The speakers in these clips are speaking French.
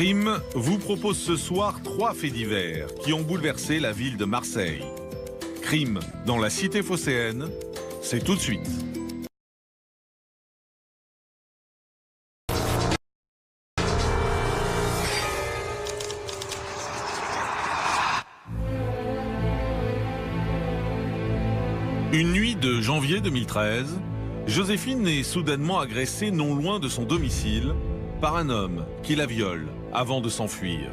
Crime vous propose ce soir 3 faits divers qui ont bouleversé la ville de Marseille. Crime dans la cité phocéenne, c'est tout de suite. Une nuit de janvier 2013, Joséphine est soudainement agressée non loin de son domicile par un homme qui la viole avant de s'enfuir.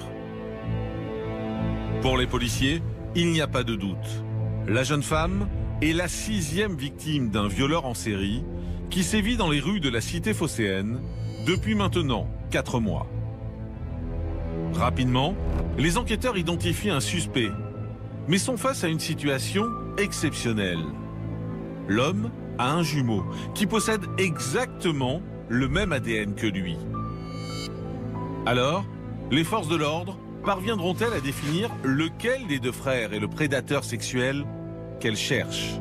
Pour les policiers, il n'y a pas de doute. La jeune femme est la 6e victime d'un violeur en série qui sévit dans les rues de la cité phocéenne depuis maintenant 4 mois. Rapidement, les enquêteurs identifient un suspect, mais sont face à une situation exceptionnelle. L'homme a un jumeau qui possède exactement le même ADN que lui. Alors, les forces de l'ordre parviendront-elles à définir lequel des 2 frères est le prédateur sexuel qu'elles cherchent?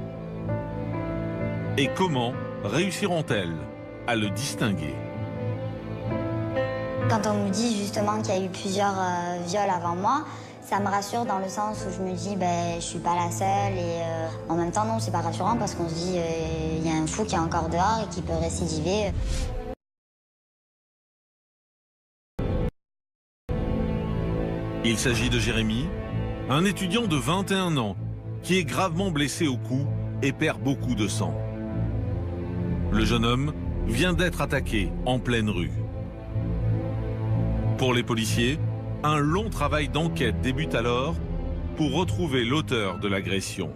Et comment réussiront-elles à le distinguer? Quand on me dit justement qu'il y a eu plusieurs viols avant moi, ça me rassure dans le sens où je me dis je suis pas la seule et en même temps non, c'est pas rassurant parce qu'on se dit il y a un fou qui est encore dehors et qui peut récidiver. Il s'agit de Jérémy, un étudiant de 21 ans qui est gravement blessé au cou et perd beaucoup de sang. Le jeune homme vient d'être attaqué en pleine rue. Pour les policiers, un long travail d'enquête débute alors pour retrouver l'auteur de l'agression.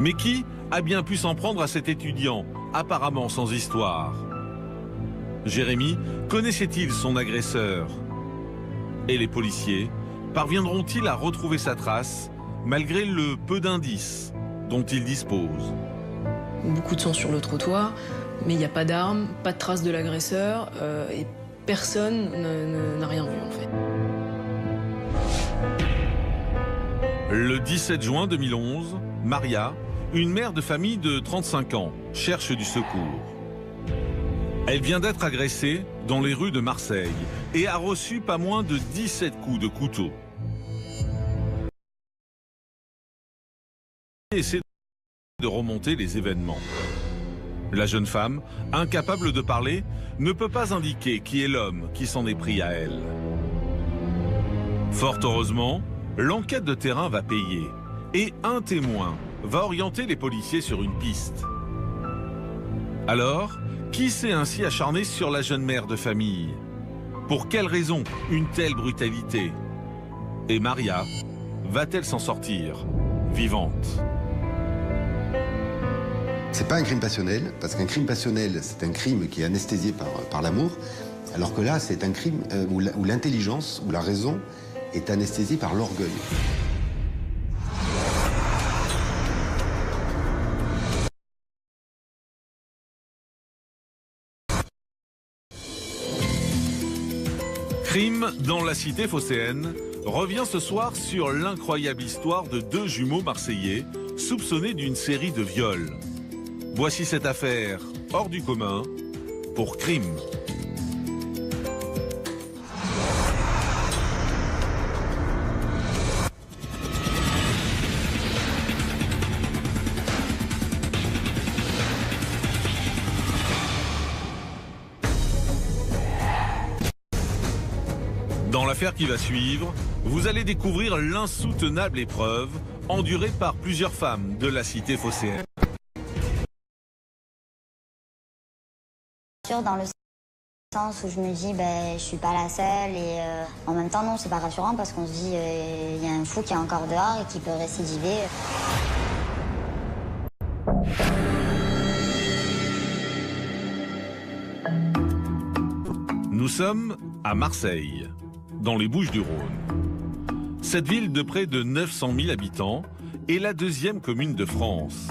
Mais qui a bien pu s'en prendre à cet étudiant, apparemment sans histoire? Jérémy connaissait-il son agresseur? Et les policiers parviendront-ils à retrouver sa trace malgré le peu d'indices dont ils disposent? Beaucoup de sang sur le trottoir, mais il n'y a pas d'armes, pas de traces de l'agresseur et personne n'a rien vu en fait. Le 17 juin 2011, Maria, une mère de famille de 35 ans, cherche du secours. Elle vient d'être agressée dans les rues de Marseille et a reçu pas moins de 17 coups de couteau. Elle essaie de remonter les événements. La jeune femme, incapable de parler, ne peut pas indiquer qui est l'homme qui s'en est pris à elle. Fort heureusement, l'enquête de terrain va payer et un témoin va orienter les policiers sur une piste. Alors, qui s'est ainsi acharné sur la jeune mère de famille? Pour quelle raison une telle brutalité? Et Maria va-t-elle s'en sortir vivante? C'est pas un crime passionnel, parce qu'un crime passionnel, c'est un crime qui est anesthésié par l'amour, alors que là, c'est un crime où l'intelligence, où la raison est anesthésiée par l'orgueil. Crime dans la cité phocéenne revient ce soir sur l'incroyable histoire de 2 jumeaux marseillais soupçonnés d'une série de viols. Voici cette affaire hors du commun pour Crime. Dans l'affaire qui va suivre, vous allez découvrir l'insoutenable épreuve endurée par plusieurs femmes de la cité phocéenne. Dans le sens où je me dis je suis pas la seule et en même temps non, c'est pas rassurant parce qu'on se dit il y a un fou qui est encore dehors et qui peut récidiver. Nous sommes à Marseille, dans les Bouches-du-Rhône. Cette ville de près de 900 000 habitants est la 2e commune de France.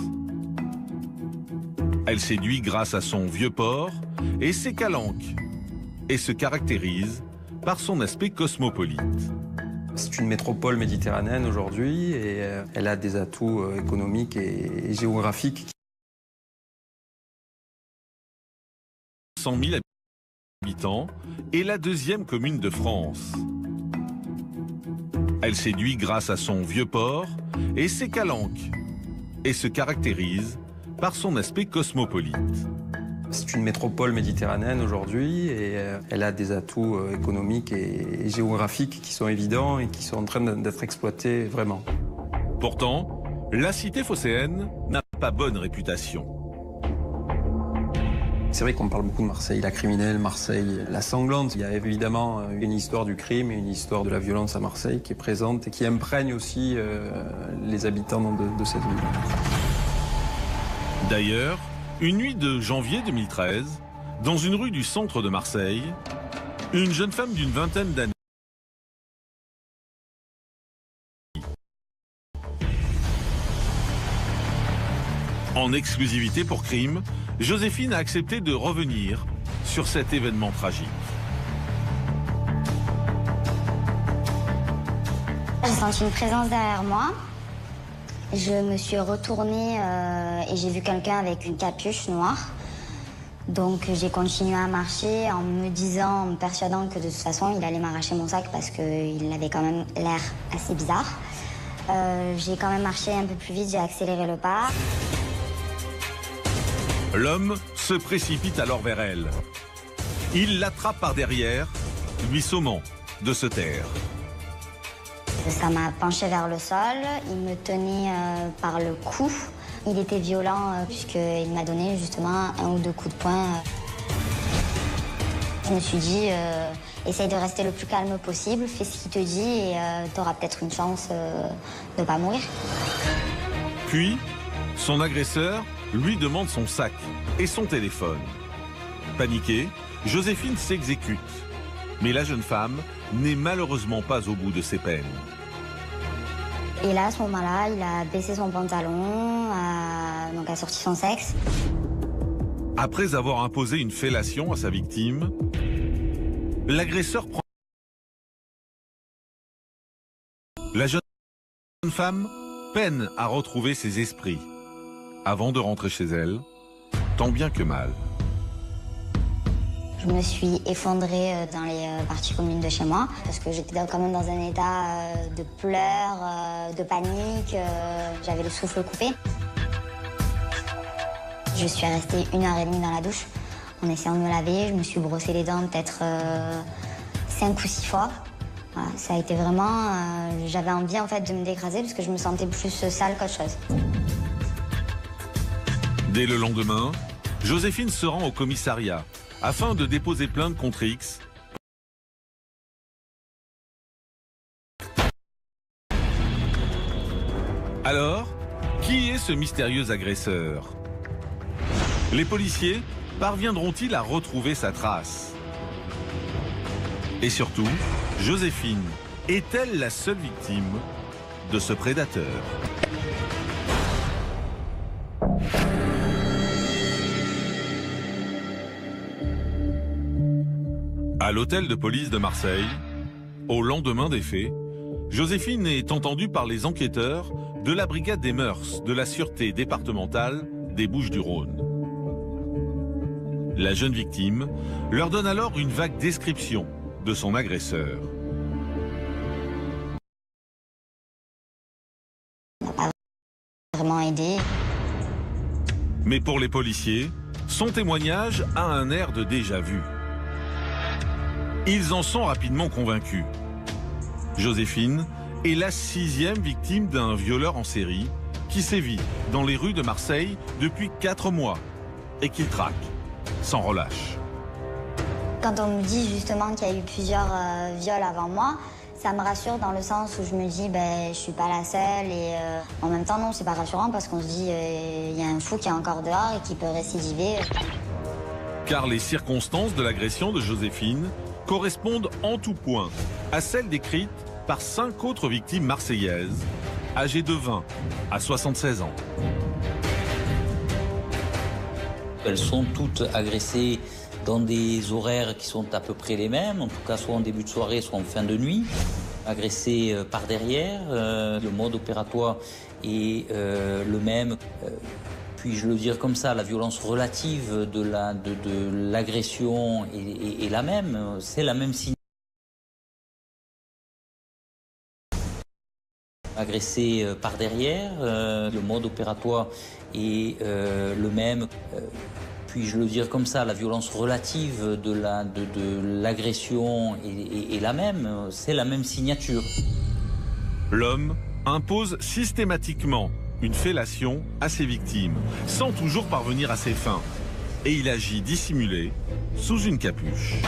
Elle séduit grâce à son vieux port et ses calanques, et se caractérise par son aspect cosmopolite. C'est une métropole méditerranéenne aujourd'hui et elle a des atouts économiques et géographiques. 100 000 habitants et la deuxième commune de France. Elle séduit grâce à son vieux port et ses calanques et se caractérise par son aspect cosmopolite. C'est une métropole méditerranéenne aujourd'hui et elle a des atouts économiques et géographiques qui sont évidents et qui sont en train d'être exploités vraiment. Pourtant, la cité phocéenne n'a pas bonne réputation. C'est vrai qu'on parle beaucoup de Marseille, la criminelle, Marseille, la sanglante. Il y a évidemment une histoire du crime et une histoire de la violence à Marseille qui est présente et qui imprègne aussi les habitants de cette ville. D'ailleurs, une nuit de janvier 2013, dans une rue du centre de Marseille, une jeune femme d'une vingtaine d'années en exclusivité pour Crime, Joséphine a accepté de revenir sur cet événement tragique. J'ai senti une présence derrière moi. Je me suis retournée et j'ai vu quelqu'un avec une capuche noire. Donc j'ai continué à marcher en me disant, en me persuadant que de toute façon il allait m'arracher mon sac parce qu'il avait quand même l'air assez bizarre. J'ai quand même marché un peu plus vite, j'ai accéléré le pas. L'homme se précipite alors vers elle. Il l'attrape par derrière, lui sommant de se taire. Ça m'a penché vers le sol, il me tenait par le cou. Il était violent puisqu'il m'a donné justement un ou deux coups de poing. Je me suis dit, essaye de rester le plus calme possible, fais ce qu'il te dit et tu auras peut-être une chance de ne pas mourir. Puis, son agresseur lui demande son sac et son téléphone. Paniquée, Joséphine s'exécute. Mais la jeune femme n'est malheureusement pas au bout de ses peines. Et là, à ce moment-là, il a baissé son pantalon, donc a sorti son sexe. Après avoir imposé une fellation à sa victime, l'agresseur prend... La jeune femme peine à retrouver ses esprits avant de rentrer chez elle, tant bien que mal. Je me suis effondrée dans les parties communes de chez moi parce que j'étais quand même dans un état de pleurs, de panique. J'avais le souffle coupé. Je suis restée 1h30 dans la douche en essayant de me laver. Je me suis brossé les dents peut-être 5 ou 6 fois. Voilà, ça a été vraiment... j'avais envie en fait de me décraser parce que je me sentais plus sale qu'autre chose. Dès le lendemain, Joséphine se rend au commissariat afin de déposer plainte contre X. Alors, qui est ce mystérieux agresseur? Les policiers parviendront-ils à retrouver sa trace? Et surtout, Joséphine est-elle la seule victime de ce prédateur? À l'hôtel de police de Marseille, au lendemain des faits, Joséphine est entendue par les enquêteurs de la brigade des mœurs de la sûreté départementale des Bouches-du-Rhône. La jeune victime leur donne alors une vague description de son agresseur. Ça n'a pas vraiment aidé. Mais pour les policiers, son témoignage a un air de déjà-vu. Ils en sont rapidement convaincus. Joséphine est la 6e victime d'un violeur en série qui sévit dans les rues de Marseille depuis 4 mois et qu'il traque sans relâche. Quand on me dit justement qu'il y a eu plusieurs viols avant moi, ça me rassure dans le sens où je me dis je suis pas la seule et en même temps non, c'est pas rassurant parce qu'on se dit il y a un fou qui est encore dehors et qui peut récidiver. Car les circonstances de l'agression de Joséphine correspondent en tout point à celles décrites par 5 autres victimes marseillaises, âgées de 20 à 76 ans. Elles sont toutes agressées dans des horaires qui sont à peu près les mêmes, en tout cas soit en début de soirée, soit en fin de nuit. Agressées par derrière, le mode opératoire est le même. puis-je le dire comme ça, la violence relative de l'agression est la même, c'est la même signature. Agressé par derrière, le mode opératoire est le même. Puis-je le dire comme ça, la violence relative de l'agression est la même, c'est la même signature. L'homme impose systématiquement une fellation à ses victimes, sans toujours parvenir à ses fins. Et il agit dissimulé, sous une capuche.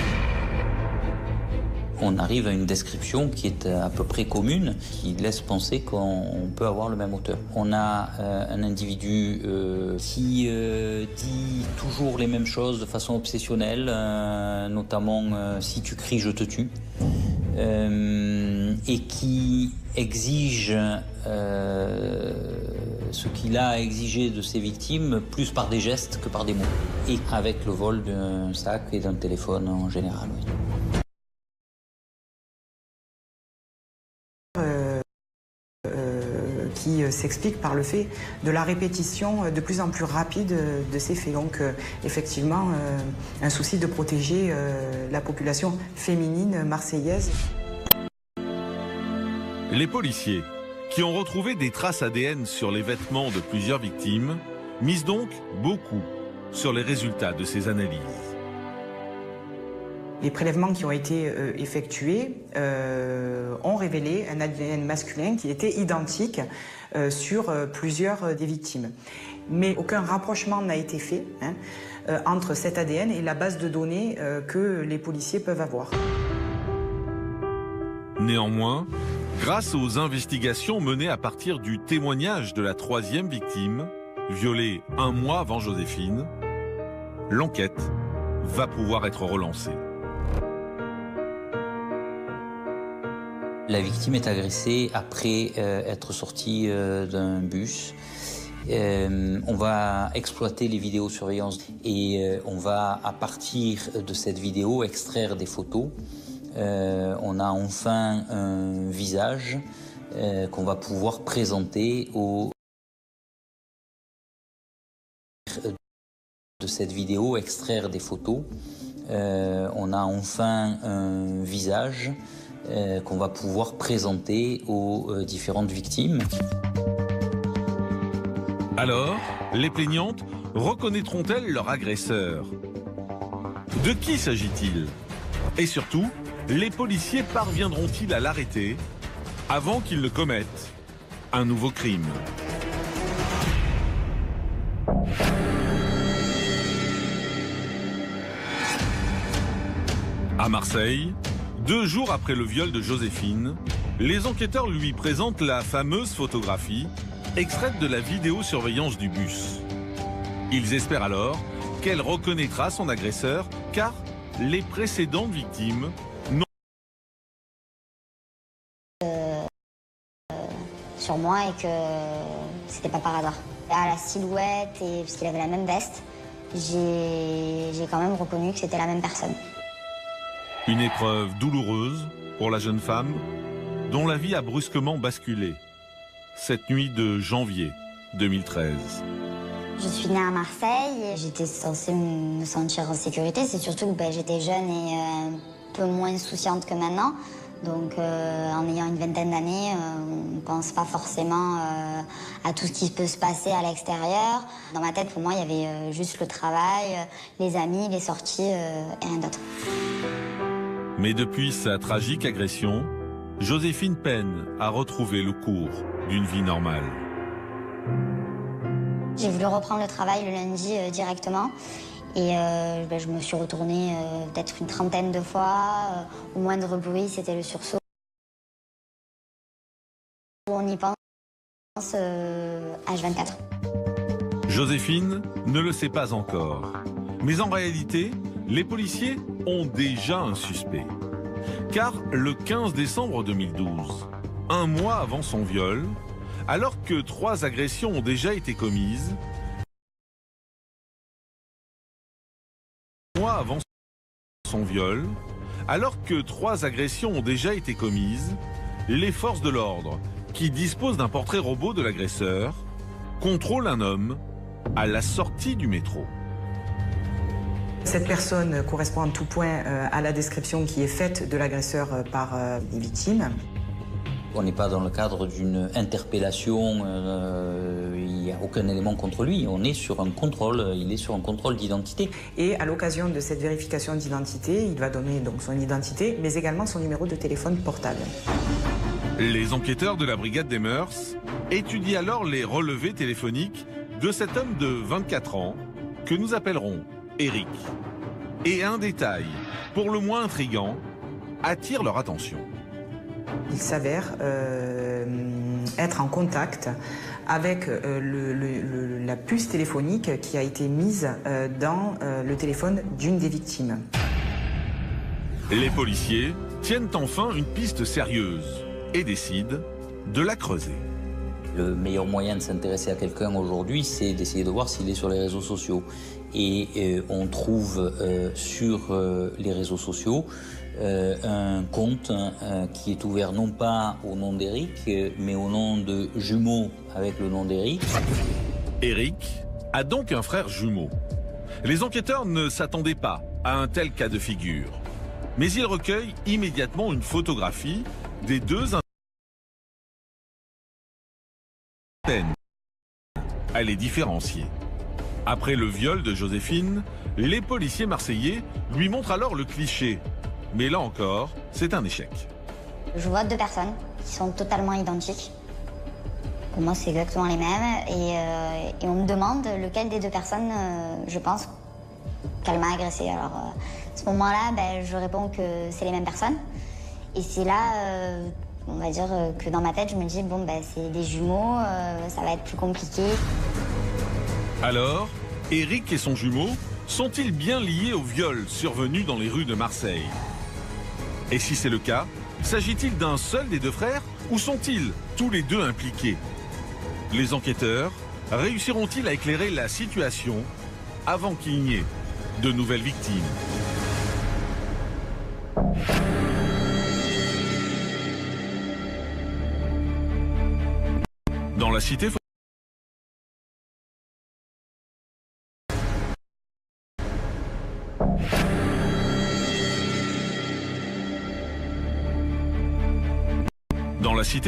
On arrive à une description qui est à peu près commune, qui laisse penser qu'on peut avoir le même auteur. On a un individu qui dit toujours les mêmes choses de façon obsessionnelle, notamment si tu cries, je te tue, et qui exige ce qu'il a exigé de ses victimes plus par des gestes que par des mots, et avec le vol d'un sac et d'un téléphone en général. Oui. Qui s'explique par le fait de la répétition de plus en plus rapide de ces faits. Donc effectivement, un souci de protéger la population féminine marseillaise. Les policiers, qui ont retrouvé des traces ADN sur les vêtements de plusieurs victimes, misent donc beaucoup sur les résultats de ces analyses. Les prélèvements qui ont été effectués ont révélé un ADN masculin qui était identique sur plusieurs des victimes. Mais aucun rapprochement n'a été fait entre cet ADN et la base de données que les policiers peuvent avoir. Néanmoins, grâce aux investigations menées à partir du témoignage de la troisième victime, violée un mois avant Joséphine, l'enquête va pouvoir être relancée. La victime est agressée après être sortie d'un bus. On va exploiter les vidéosurveillances et on va, à partir de cette vidéo, extraire des photos. On a enfin un visage qu'on va pouvoir présenter de cette vidéo, extraire des photos. On a enfin un visage qu'on va pouvoir présenter aux différentes victimes. Alors, les plaignantes reconnaîtront-elles leur agresseur? De qui s'agit-il? Et surtout, les policiers parviendront-ils à l'arrêter avant qu'il ne commette un nouveau crime? À Marseille, 2 jours après le viol de Joséphine, les enquêteurs lui présentent la fameuse photographie extraite de la vidéosurveillance du bus. Ils espèrent alors qu'elle reconnaîtra son agresseur, car les précédentes victimes n'ont sur moi et que c'était pas par hasard. À la silhouette et parce qu'il avait la même veste, j'ai quand même reconnu que c'était la même personne. Une épreuve douloureuse pour la jeune femme dont la vie a brusquement basculé cette nuit de janvier 2013. Je suis née à Marseille et j'étais censée me sentir en sécurité. C'est surtout que j'étais jeune et un peu moins insouciante que maintenant. Donc en ayant une vingtaine d'années, on ne pense pas forcément à tout ce qui peut se passer à l'extérieur. Dans ma tête, pour moi, il y avait juste le travail, les amis, les sorties et rien d'autre. Mais depuis sa tragique agression, Joséphine peine à retrouver le cours d'une vie normale. J'ai voulu reprendre le travail le lundi directement. Et je me suis retournée peut-être une trentaine de fois. Au moindre bruit, c'était le sursaut. On y pense H24. Joséphine ne le sait pas encore. Mais en réalité, les policiers ont déjà un suspect. Car le 15 décembre 2012, un mois avant son viol, alors que 3 agressions ont déjà été commises, avant son viol, alors que 3 agressions ont déjà été commises, les forces de l'ordre, qui disposent d'un portrait robot de l'agresseur, contrôlent un homme à la sortie du métro. Cette personne correspond en tout point à la description qui est faite de l'agresseur par les victimes. On n'est pas dans le cadre d'une interpellation, il n'y a aucun élément contre lui. On est sur un contrôle, il est sur un contrôle d'identité. Et à l'occasion de cette vérification d'identité, il va donner donc son identité, mais également son numéro de téléphone portable. Les enquêteurs de la brigade des mœurs étudient alors les relevés téléphoniques de cet homme de 24 ans que nous appellerons Eric. Et un détail, pour le moins intriguant, attire leur attention. Il s'avère être en contact avec la puce téléphonique qui a été mise dans le téléphone d'une des victimes. Les policiers tiennent enfin une piste sérieuse et décident de la creuser. Le meilleur moyen de s'intéresser à quelqu'un aujourd'hui, c'est d'essayer de voir s'il est sur les réseaux sociaux. Et on trouve sur les réseaux sociaux un compte qui est ouvert non pas au nom d'Eric, mais au nom de jumeaux avec le nom d'Eric. Eric a donc un frère jumeau. Les enquêteurs ne s'attendaient pas à un tel cas de figure. Mais ils recueillent immédiatement une photographie des deux à les différencier. Après le viol de Joséphine, les policiers marseillais lui montrent alors le cliché. Mais là encore, c'est un échec. Je vois deux personnes qui sont totalement identiques. Pour moi, c'est exactement les mêmes. Et on me demande lequel des deux personnes, je pense, qu'elle m'a agressée. Alors, à ce moment-là, je réponds que c'est les mêmes personnes. Et c'est là, on va dire que dans ma tête, je me dis, bon, c'est des jumeaux, ça va être plus compliqué. Alors, Eric et son jumeau sont-ils bien liés au viol survenu dans les rues de Marseille? Et si c'est le cas, s'agit-il d'un seul des deux frères ou sont-ils tous les deux impliqués? Les enquêteurs réussiront-ils à éclairer la situation avant qu'il n'y ait de nouvelles victimes? Dans la cité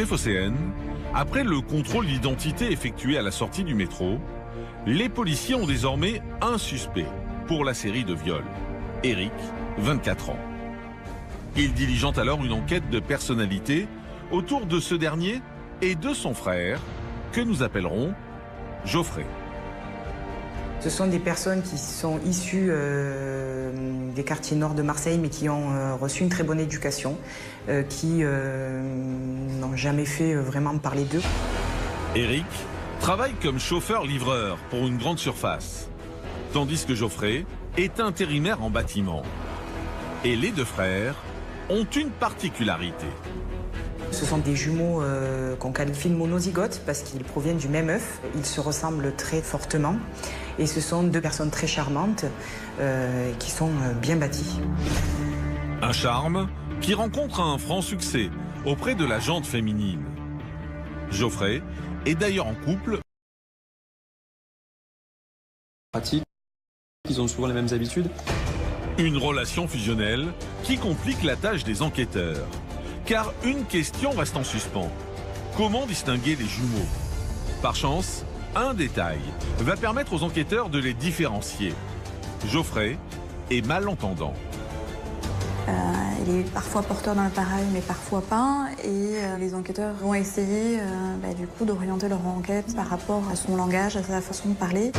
phocéenne, après le contrôle d'identité effectué à la sortie du métro, les policiers ont désormais un suspect pour la série de viols, Eric, 24 ans. Ils diligentent alors une enquête de personnalité autour de ce dernier et de son frère, que nous appellerons Geoffrey. Ce sont des personnes qui sont issues des quartiers nord de Marseille, mais qui ont reçu une très bonne éducation, qui n'ont jamais fait vraiment parler d'eux. Eric travaille comme chauffeur-livreur pour une grande surface, tandis que Geoffrey est intérimaire en bâtiment. Et les deux frères ont une particularité. Ce sont des jumeaux qu'on qualifie de monozygotes parce qu'ils proviennent du même œuf. Ils se ressemblent très fortement et ce sont deux personnes très charmantes qui sont bien bâties. Un charme qui rencontre un franc succès auprès de la gente féminine. Geoffrey est d'ailleurs en couple. Pratique, ils ont souvent les mêmes habitudes. Une relation fusionnelle qui complique la tâche des enquêteurs. Car une question reste en suspens. Comment distinguer les jumeaux? Par chance, un détail va permettre aux enquêteurs de les différencier. Geoffrey est malentendant. Il est parfois porteur d'un appareil, mais parfois pas. Et les enquêteurs vont essayer du coup d'orienter leur enquête par rapport à son langage, à sa façon de parler.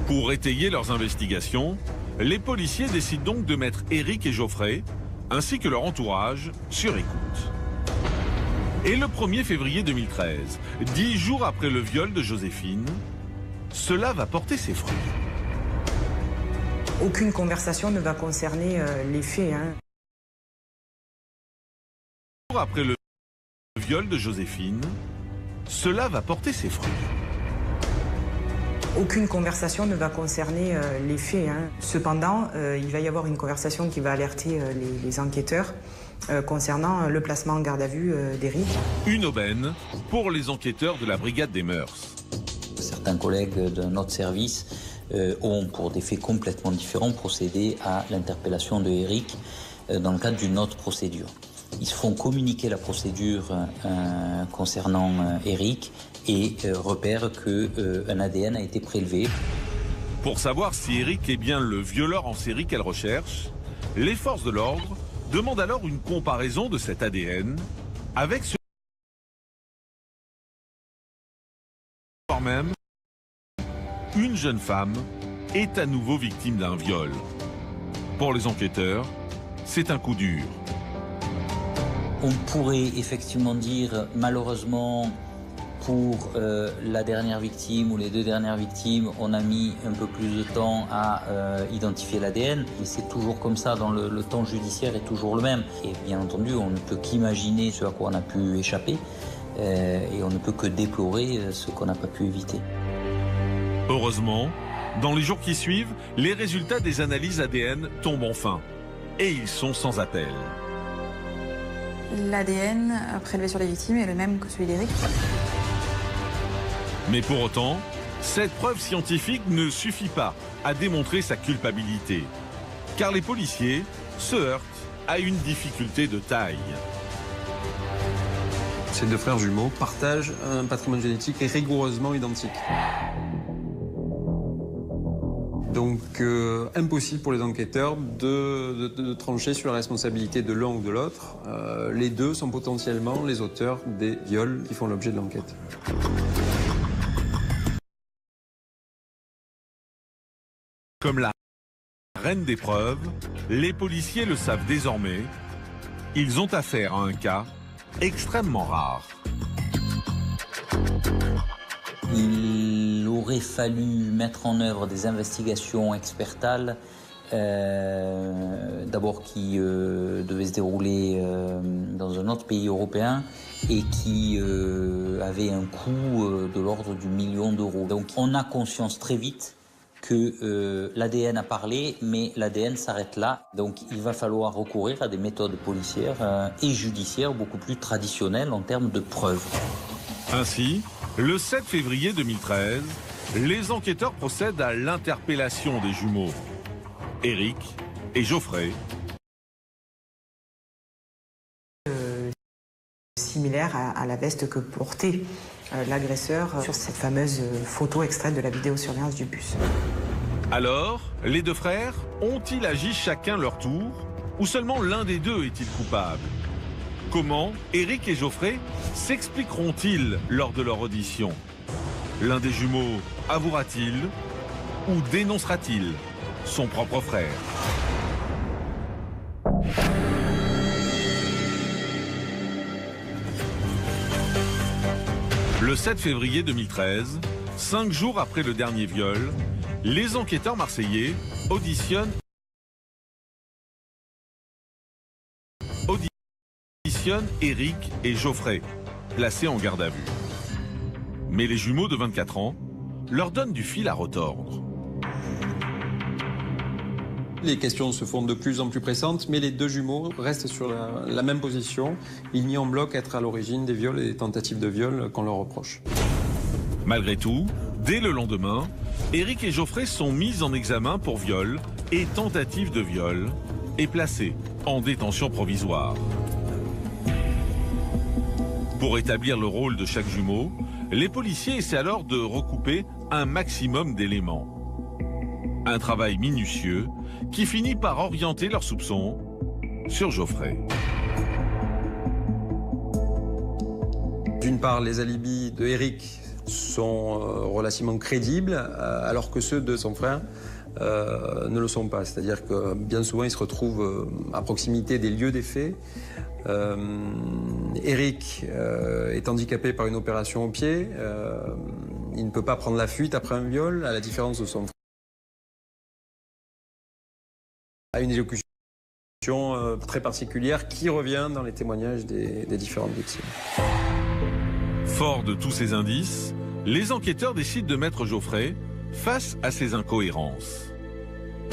Pour étayer leurs investigations, les policiers décident donc de mettre Eric et Geoffrey ainsi que leur entourage sur écoute. Et le 1er février 2013, 10 jours après le viol de Joséphine, cela va porter ses fruits. Aucune conversation ne va concerner les faits. Après le viol de Joséphine, cela va porter ses fruits. Aucune conversation ne va concerner les faits. Cependant, il va y avoir une conversation qui va alerter les enquêteurs concernant le placement en garde à vue d'Eric. Une aubaine pour les enquêteurs de la brigade des mœurs. certains collègues de notre service ont, pour des faits complètement différents, procédé à l'interpellation de Eric dans le cadre d'une autre procédure. Ils se font communiquer la procédure concernant Eric et repèrent qu'un ADN a été prélevé. Pour savoir si Eric est bien le violeur en série qu'elle recherche, les forces de l'ordre demandent alors une comparaison de cet ADN avec ce soir même, une jeune femme est à nouveau victime d'un viol. Pour les enquêteurs, c'est un coup dur. On pourrait effectivement dire, malheureusement, pour la dernière victime ou les deux dernières victimes, on a mis un peu plus de temps à identifier l'ADN. Mais c'est toujours comme ça, dans le temps judiciaire est toujours le même. Et bien entendu, on ne peut qu'imaginer ce à quoi on a pu échapper. Et on ne peut que déplorer ce qu'on n'a pas pu éviter. Heureusement, dans les jours qui suivent, les résultats des analyses ADN tombent enfin. Et ils sont sans appel. L'ADN prélevé sur les victimes est le même que celui d'Eric. Mais pour autant, cette preuve scientifique ne suffit pas à démontrer sa culpabilité. Car les policiers se heurtent à une difficulté de taille. Ces deux frères jumeaux partagent un patrimoine génétique rigoureusement identique. Donc, impossible pour les enquêteurs de trancher sur la responsabilité de l'un ou de l'autre. Les deux sont potentiellement les auteurs des viols qui font l'objet de l'enquête. Comme la reine des preuves, les policiers le savent désormais. Ils ont affaire à un cas extrêmement rare. Il aurait fallu mettre en œuvre des investigations expertales, d'abord qui devaient se dérouler dans un autre pays européen et qui avaient un coût de l'ordre du million d'euros. Donc on a conscience très vite que l'ADN a parlé, mais l'ADN s'arrête là. Donc il va falloir recourir à des méthodes policières et judiciaires beaucoup plus traditionnelles en termes de preuves. Ainsi, le 7 février 2013, les enquêteurs procèdent à l'interpellation des jumeaux, Eric et Geoffrey. Similaire à la veste que portait l'agresseur sur cette fameuse photo extraite de la vidéosurveillance du bus. Alors, les deux frères ont-ils agi chacun leur tour ou seulement l'un des deux est-il coupable? Comment Eric et Geoffrey s'expliqueront-ils lors de leur audition? L'un des jumeaux avouera-t-il ou dénoncera-t-il son propre frère? Le 7 février 2013, 5 jours après le dernier viol, les enquêteurs marseillais auditionnent Eric et Geoffrey, placés en garde à vue. Mais les jumeaux de 24 ans leur donnent du fil à retordre. Les questions se font de plus en plus pressantes, mais les deux jumeaux restent sur la même position. Ils nient en bloc être à l'origine des viols et des tentatives de viol qu'on leur reproche. Malgré tout, dès le lendemain, Eric et Geoffrey sont mis en examen pour viol et tentative de viol et placés en détention provisoire. Pour établir le rôle de chaque jumeau, les policiers essaient alors de recouper un maximum d'éléments. Un travail minutieux qui finit par orienter leurs soupçons sur Geoffrey. D'une part, les alibis de Eric sont relativement crédibles, alors que ceux de son frère ne le sont pas. C'est-à-dire que bien souvent, il se retrouve à proximité des lieux des faits. Eric est handicapé par une opération au pied. Il ne peut pas prendre la fuite après un viol, à la différence de son frère. À une élocution très particulière qui revient dans les témoignages des différentes victimes. Fort de tous ces indices, les enquêteurs décident de mettre Geoffrey face à ces incohérences.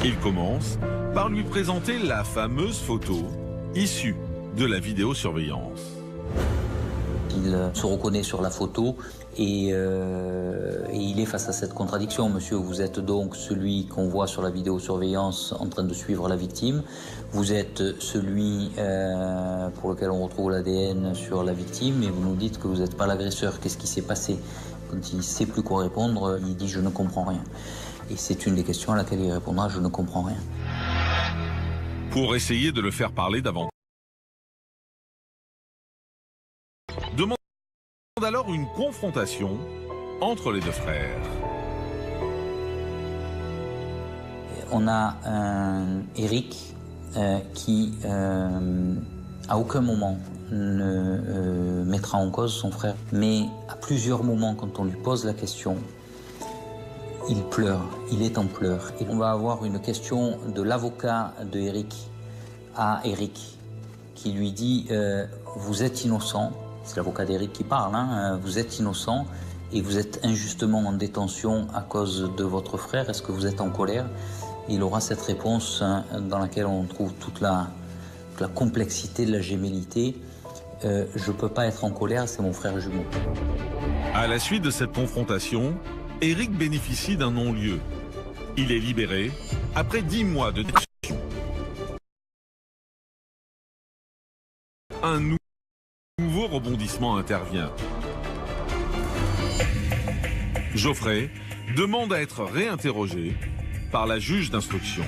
Ils commencent par lui présenter la fameuse photo issue de la vidéosurveillance. Il se reconnaît sur la photo et il est face à cette contradiction. Monsieur, vous êtes donc celui qu'on voit sur la vidéosurveillance en train de suivre la victime. Vous êtes celui pour lequel on retrouve l'ADN sur la victime et vous nous dites que vous n'êtes pas l'agresseur. Qu'est-ce qui s'est passé? Quand il ne sait plus quoi répondre, il dit « je ne comprends rien ». Et c'est une des questions à laquelle il répondra « je ne comprends rien ». Pour essayer de le faire parler davantage, demande alors une confrontation entre les deux frères. On a Eric qui à aucun moment ne mettra en cause son frère, mais à plusieurs moments quand on lui pose la question, il pleure, il est en pleurs. Et on va avoir une question de l'avocat de Eric à Eric qui lui dit vous êtes innocent. C'est l'avocat d'Eric qui parle, hein. Vous êtes innocent et vous êtes injustement en détention à cause de votre frère. Est-ce que vous êtes en colère? Il aura cette réponse dans laquelle on trouve toute la complexité de la gémellité. Je ne peux pas être en colère, c'est mon frère jumeau. À la suite de cette confrontation, Eric bénéficie d'un non-lieu. Il est libéré après 10 mois de détention. Un nouveau rebondissement intervient. Geoffrey demande à être réinterrogé par la juge d'instruction.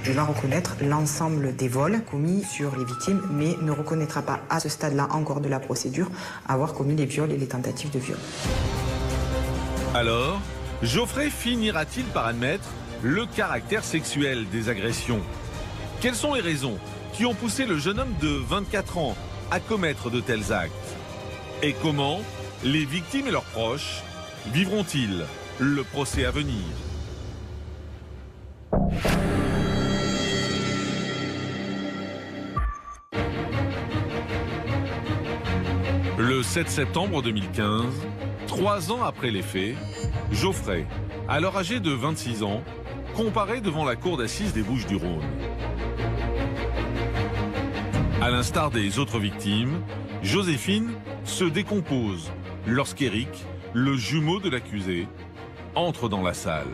Il va reconnaître l'ensemble des vols commis sur les victimes, mais ne reconnaîtra pas à ce stade-là encore de la procédure avoir commis les viols et les tentatives de viol. Alors, Geoffrey finira-t-il par admettre le caractère sexuel des agressions? Quelles sont les raisons qui ont poussé le jeune homme de 24 ans à commettre de tels actes? Et comment les victimes et leurs proches vivront-ils le procès à venir? Le 7 septembre 2015, 3 ans après les faits, Geoffrey, alors âgé de 26 ans, comparaît devant la cour d'assises des Bouches-du-Rhône. À l'instar des autres victimes, Joséphine se décompose lorsqu'Éric, le jumeau de l'accusé, entre dans la salle.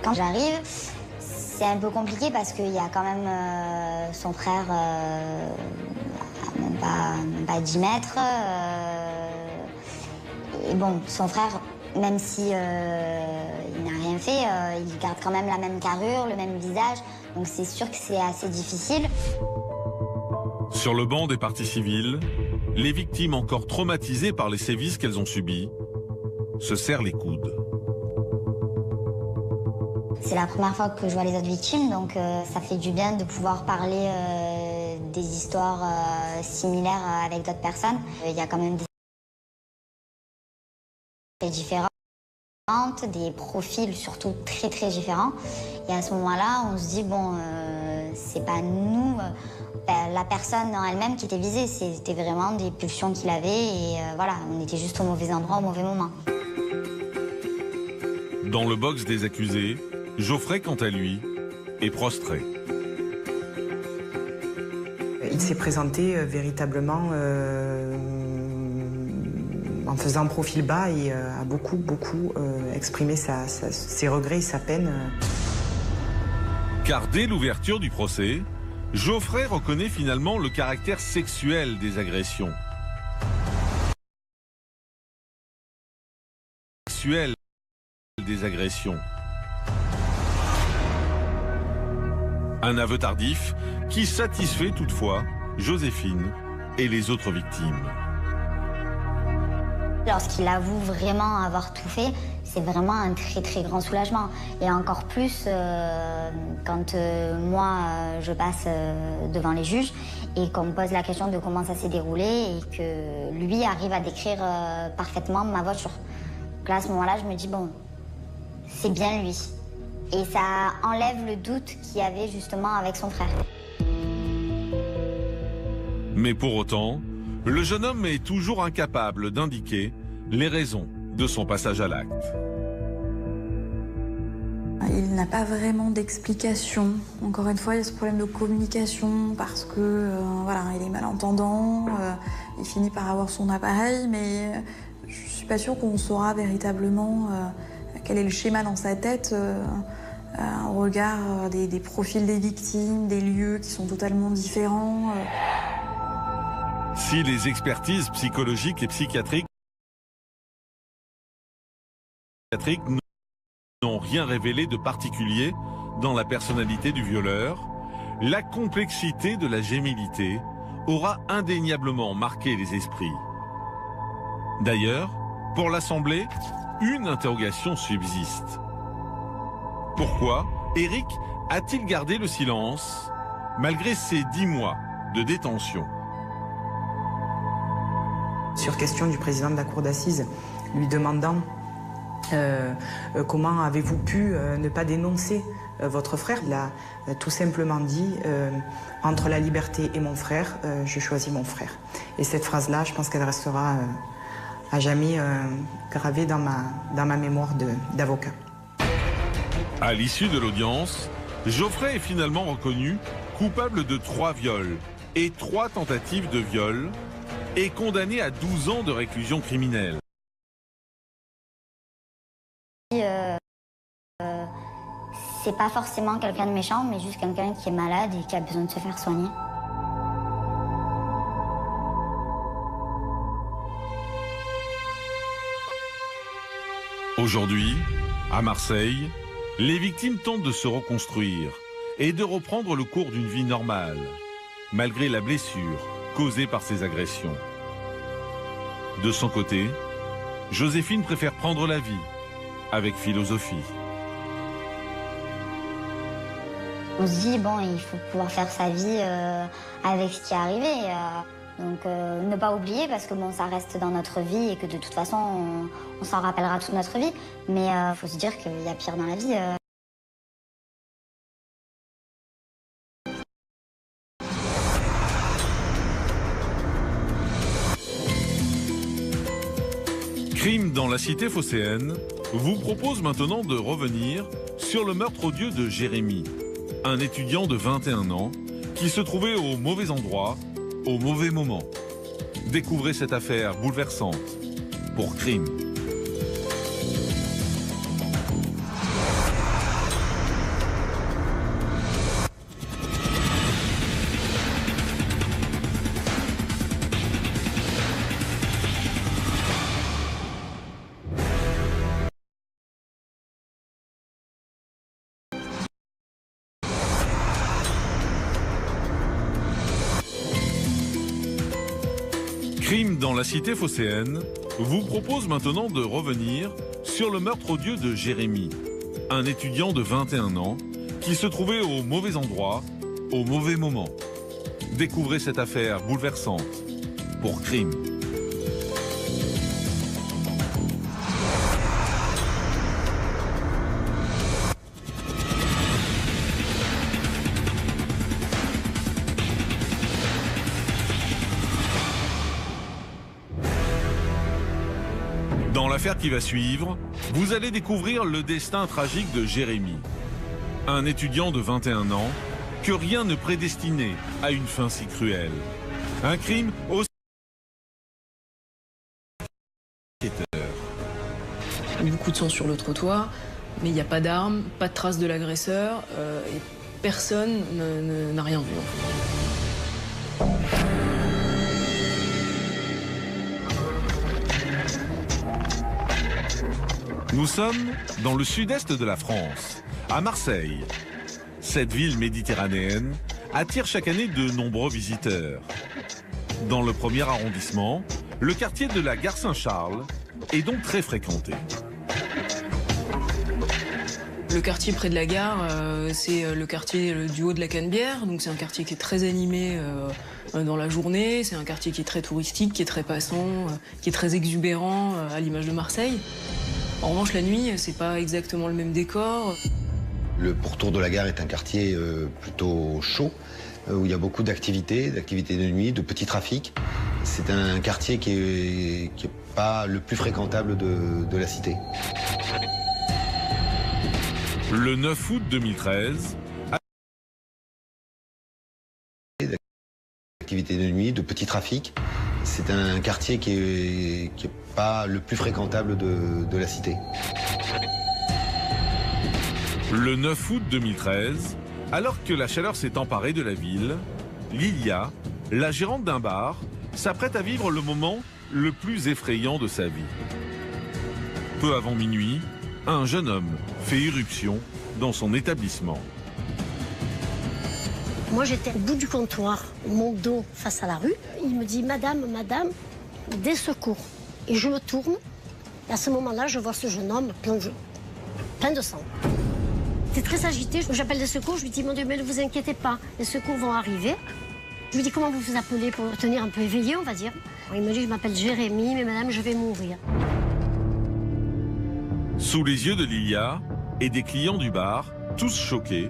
Quand j'arrive, c'est un peu compliqué parce qu'il y a quand même son frère, même pas 10 mètres. Et bon, son frère, même si il n'a rien fait, il garde quand même la même carrure, le même visage. Donc c'est sûr que c'est assez difficile. Sur le banc des parties civiles, les victimes encore traumatisées par les sévices qu'elles ont subis se serrent les coudes. C'est la première fois que je vois les autres victimes, donc ça fait du bien de pouvoir parler des histoires similaires avec d'autres personnes. Il y a quand même des différences, des profils surtout très très différents. Et à ce moment-là, on se dit, bon, c'est pas nous, la personne en elle-même qui était visée, c'était vraiment des pulsions qu'il avait et voilà, on était juste au mauvais endroit, au mauvais moment. Dans le box des accusés, Geoffrey, quant à lui, est prostré. Il s'est présenté véritablement en faisant profil bas et a beaucoup exprimé ses regrets et sa peine. Car dès l'ouverture du procès, Geoffrey reconnaît finalement le caractère sexuel des agressions. Un aveu tardif qui satisfait toutefois Joséphine et les autres victimes. Lorsqu'il avoue vraiment avoir tout fait, c'est vraiment un très très grand soulagement. Et encore plus quand moi je passe devant les juges et qu'on me pose la question de comment ça s'est déroulé et que lui arrive à décrire parfaitement ma voiture. Donc là à ce moment-là je me dis bon, c'est bien lui. Et ça enlève le doute qu'il y avait justement avec son frère. Mais pour autant, le jeune homme est toujours incapable d'indiquer les raisons de son passage à l'acte. Il n'a pas vraiment d'explication. Encore une fois, il y a ce problème de communication parce que voilà, il est malentendant, il finit par avoir son appareil, mais je suis pas sûre qu'on saura véritablement quel est le schéma dans sa tête au regard des profils des victimes, des lieux qui sont totalement différents. Si les expertises psychologiques et psychiatriques n'ont rien révélé de particulier dans la personnalité du violeur, la complexité de la gémilité aura indéniablement marqué les esprits. D'ailleurs, pour l'Assemblée, une interrogation subsiste. Pourquoi Éric a-t-il gardé le silence malgré ces 10 mois de détention? Sur question du président de la cour d'assises, lui demandant comment avez-vous pu ne pas dénoncer votre frère, il a tout simplement dit entre la liberté et mon frère, je choisis mon frère. Et cette phrase-là, je pense qu'elle restera à jamais gravée dans ma mémoire d'avocat. À l'issue de l'audience, Geoffrey est finalement reconnu coupable de 3 viols et 3 tentatives de viol et condamné à 12 ans de réclusion criminelle. C'est pas forcément quelqu'un de méchant, mais juste quelqu'un qui est malade et qui a besoin de se faire soigner. Aujourd'hui, à Marseille, les victimes tentent de se reconstruire et de reprendre le cours d'une vie normale, malgré la blessure causée par ces agressions. De son côté, Joséphine préfère prendre la vie avec philosophie. On se dit, bon, il faut pouvoir faire sa vie avec ce qui est arrivé. Donc ne pas oublier parce que bon, ça reste dans notre vie et que de toute façon, on s'en rappellera toute notre vie. Mais il faut se dire qu'il y a pire dans la vie. Crime dans la cité phocéenne vous propose maintenant de revenir sur le meurtre odieux de Jérémy, un étudiant de 21 ans qui se trouvait au mauvais endroit, au mauvais moment. Découvrez cette affaire bouleversante pour Crime. Crime dans la cité phocéenne vous propose maintenant de revenir sur le meurtre odieux de Jérémy, un étudiant de 21 ans qui se trouvait au mauvais endroit, au mauvais moment. Découvrez cette affaire bouleversante pour Crime. Dans l'affaire qui va suivre, vous allez découvrir le destin tragique de Jérémy, un étudiant de 21 ans que rien ne prédestinait à une fin si cruelle. Un crime aussi inquiéteur. Beaucoup de sang sur le trottoir, mais il n'y a pas d'armes, pas de traces de l'agresseur, et personne n'a rien vu. Nous sommes dans le sud-est de la France, à Marseille. Cette ville méditerranéenne attire chaque année de nombreux visiteurs. Dans le premier arrondissement, le quartier de la Gare Saint-Charles est donc très fréquenté. Le quartier près de la gare, c'est le quartier du haut de la Canebière, donc c'est un quartier qui est très animé dans la journée, c'est un quartier qui est très touristique, qui est très passant, qui est très exubérant à l'image de Marseille. En revanche, la nuit, c'est pas exactement le même décor. Le pourtour de la gare est un quartier plutôt chaud, où il y a beaucoup d'activités de nuit, de petits trafics. C'est un quartier qui est pas le plus fréquentable de la cité. Le 9 août 2013, Activité de nuit, de petit trafic. C'est un quartier qui est pas le plus fréquentable de la cité. Le 9 août 2013, alors que la chaleur s'est emparée de la ville, Lilia, la gérante d'un bar, s'apprête à vivre le moment le plus effrayant de sa vie. Peu avant minuit, un jeune homme fait irruption dans son établissement. Moi, j'étais au bout du comptoir, mon dos face à la rue. Il me dit « Madame, madame, des secours ». Et je me tourne. Et à ce moment-là, je vois ce jeune homme plein de sang. J'étais très agitée. J'appelle des secours. Je lui dis « Mon Dieu, mais ne vous inquiétez pas, les secours vont arriver ». Je lui dis « Comment vous vous appelez pour tenir un peu éveillé, on va dire ». Il me dit « Je m'appelle Jérémy, mais madame, je vais mourir ». Sous les yeux de Lilia et des clients du bar, tous choqués,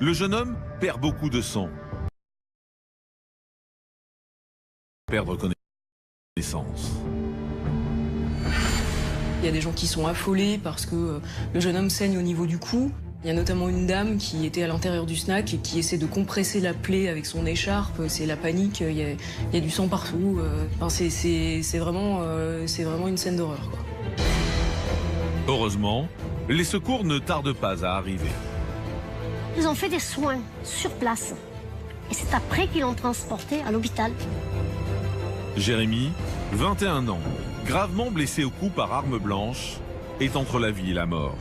le jeune homme perd beaucoup de sang. Perdre connaissance. Il y a des gens qui sont affolés parce que le jeune homme saigne au niveau du cou. Il y a notamment une dame qui était à l'intérieur du snack et qui essaie de compresser la plaie avec son écharpe. C'est la panique, il y a du sang partout. Enfin, c'est vraiment une scène d'horreur, quoi. Heureusement, les secours ne tardent pas à arriver. Ils ont fait des soins sur place. Et c'est après qu'ils l'ont transporté à l'hôpital. Jérémy, 21 ans, gravement blessé au cou par arme blanche, est entre la vie et la mort.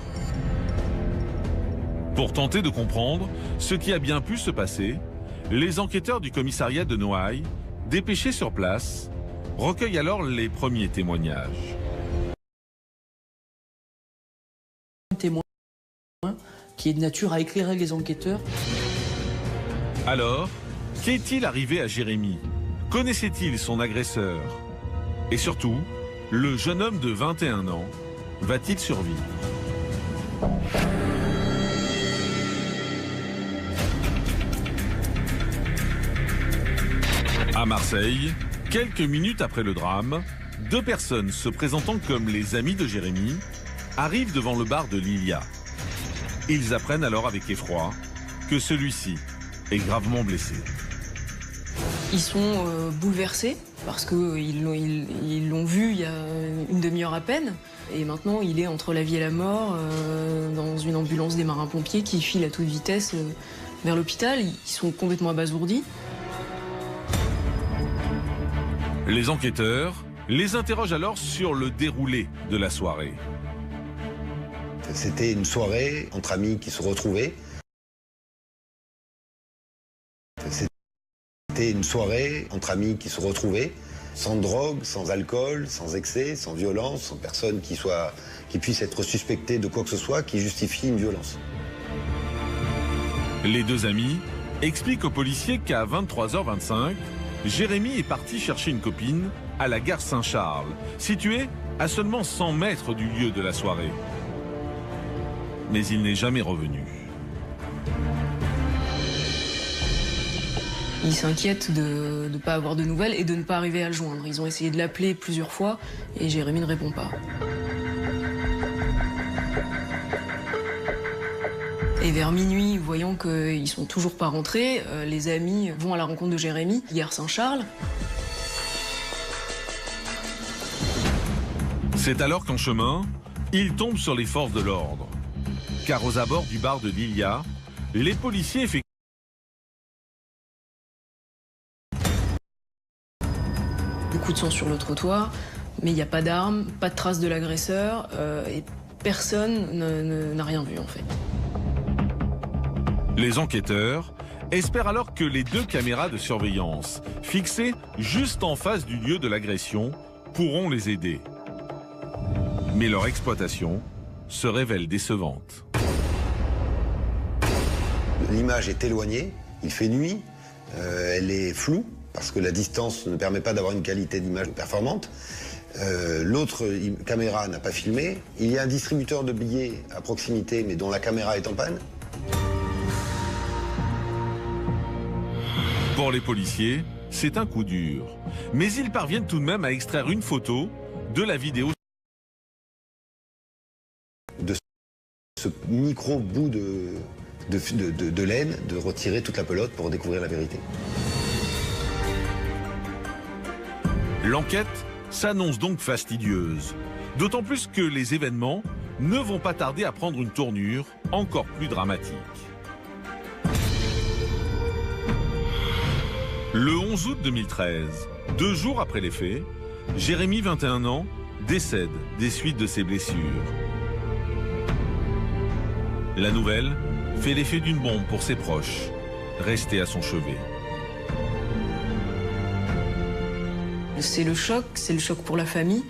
Pour tenter de comprendre ce qui a bien pu se passer, les enquêteurs du commissariat de Noailles, dépêchés sur place, recueillent alors les premiers témoignages. Un témoin qui est de nature à éclairer les enquêteurs. Alors, qu'est-il arrivé à Jérémy? Connaissait-il son agresseur? Et surtout, le jeune homme de 21 ans va-t-il survivre? À Marseille, quelques minutes après le drame, deux personnes se présentant comme les amis de Jérémy arrivent devant le bar de Lilia. Ils apprennent alors avec effroi que celui-ci est gravement blessé. Ils sont bouleversés parce qu'ils l'ont vu il y a une demi-heure à peine. Et maintenant, il est entre la vie et la mort dans une ambulance des marins-pompiers qui file à toute vitesse vers l'hôpital. Ils sont complètement abasourdis. Les enquêteurs les interrogent alors sur le déroulé de la soirée. C'était une soirée entre amis qui se retrouvaient. C'était une soirée entre amis qui se retrouvaient, sans drogue, sans alcool, sans excès, sans violence, sans personne qui puisse être suspectée de quoi que ce soit qui justifie une violence. Les deux amis expliquent aux policiers qu'à 23h25, Jérémy est parti chercher une copine à la gare Saint-Charles, située à seulement 100 mètres du lieu de la soirée. Mais il n'est jamais revenu. Ils s'inquiètent de ne pas avoir de nouvelles et de ne pas arriver à le joindre. Ils ont essayé de l'appeler plusieurs fois et Jérémy ne répond pas. Et vers minuit, voyant qu'ils ne sont toujours pas rentrés, les amis vont à la rencontre de Jérémy, gare Saint-Charles. C'est alors qu'en chemin, ils tombent sur les forces de l'ordre. Car aux abords du bar de Lilia, les policiers effectuent beaucoup de sang sur le trottoir, mais il n'y a pas d'armes, pas de traces de l'agresseur, et personne n'a rien vu en fait. Les enquêteurs espèrent alors que les deux caméras de surveillance, fixées juste en face du lieu de l'agression, pourront les aider. Mais leur exploitation se révèle décevante. L'image est éloignée, il fait nuit, elle est floue, parce que la distance ne permet pas d'avoir une qualité d'image performante. L'autre caméra n'a pas filmé. Il y a un distributeur de billets à proximité, mais dont la caméra est en panne. Pour les policiers, c'est un coup dur. Mais ils parviennent tout de même à extraire une photo de la vidéo. De ce micro bout de laine, de retirer toute la pelote pour découvrir la vérité. L'enquête s'annonce donc fastidieuse. D'autant plus que les événements ne vont pas tarder à prendre une tournure encore plus dramatique. Le 11 août 2013, 2 jours après les faits, Jérémy, 21 ans, décède des suites de ses blessures. La nouvelle fait l'effet d'une bombe pour ses proches, restés à son chevet. C'est le choc pour la famille,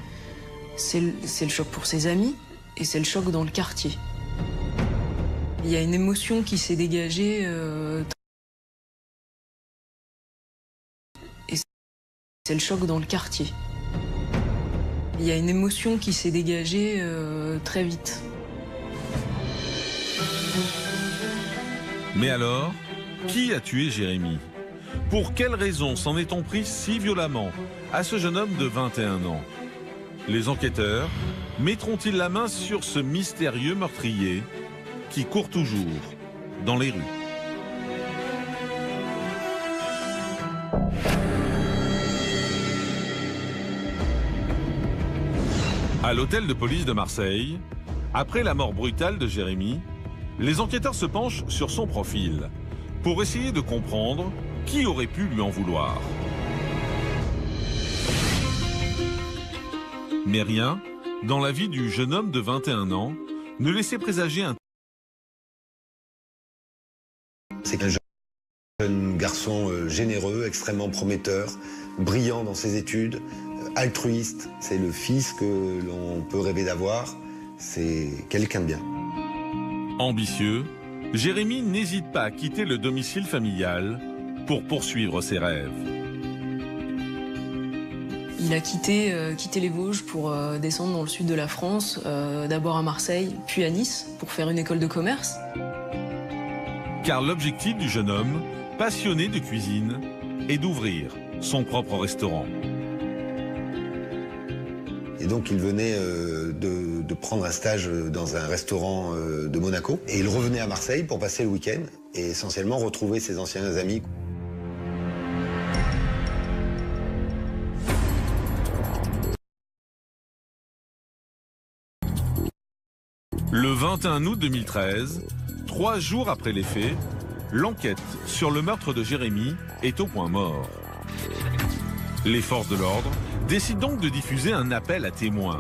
c'est le choc pour ses amis et c'est le choc dans le quartier. Il y a une émotion qui s'est dégagée et c'est le choc dans le quartier. Il y a une émotion qui s'est dégagée très vite. Mais alors, qui a tué Jérémy? Pour quelles raisons s'en est-on pris si violemment à ce jeune homme de 21 ans? Les enquêteurs mettront-ils la main sur ce mystérieux meurtrier qui court toujours dans les rues? À l'hôtel de police de Marseille, après la mort brutale de Jérémy, les enquêteurs se penchent sur son profil pour essayer de comprendre qui aurait pu lui en vouloir. Mais rien, dans la vie du jeune homme de 21 ans, ne laissait présager un... C'est un jeune garçon généreux, extrêmement prometteur, brillant dans ses études, altruiste. C'est le fils que l'on peut rêver d'avoir. C'est quelqu'un de bien. Ambitieux, Jérémy n'hésite pas à quitter le domicile familial pour poursuivre ses rêves. Il a quitté les Vosges pour descendre dans le sud de la France, d'abord à Marseille, puis à Nice, pour faire une école de commerce. Car l'objectif du jeune homme, passionné de cuisine, est d'ouvrir son propre restaurant. Et donc il venait de prendre un stage dans un restaurant de Monaco. Et il revenait à Marseille pour passer le week-end et essentiellement retrouver ses anciens amis. Le 21 août 2013, 3 jours après les faits, l'enquête sur le meurtre de Jérémy est au point mort. Les forces de l'ordre décident donc de diffuser un appel à témoins.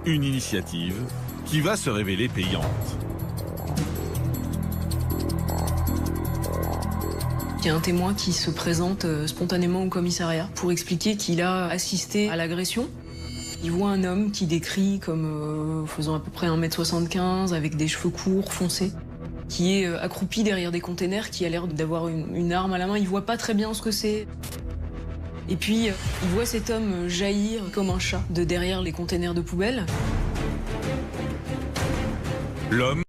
Une initiative qui va se révéler payante. Il y a un témoin qui se présente spontanément au commissariat pour expliquer qu'il a assisté à l'agression. Il voit un homme qui décrit comme faisant à peu près 1m75 avec des cheveux courts, foncés, qui est accroupi derrière des containers, qui a l'air d'avoir une arme à la main. Il voit pas très bien ce que c'est. Et puis, il voit cet homme jaillir comme un chat de derrière les containers de poubelle. L'homme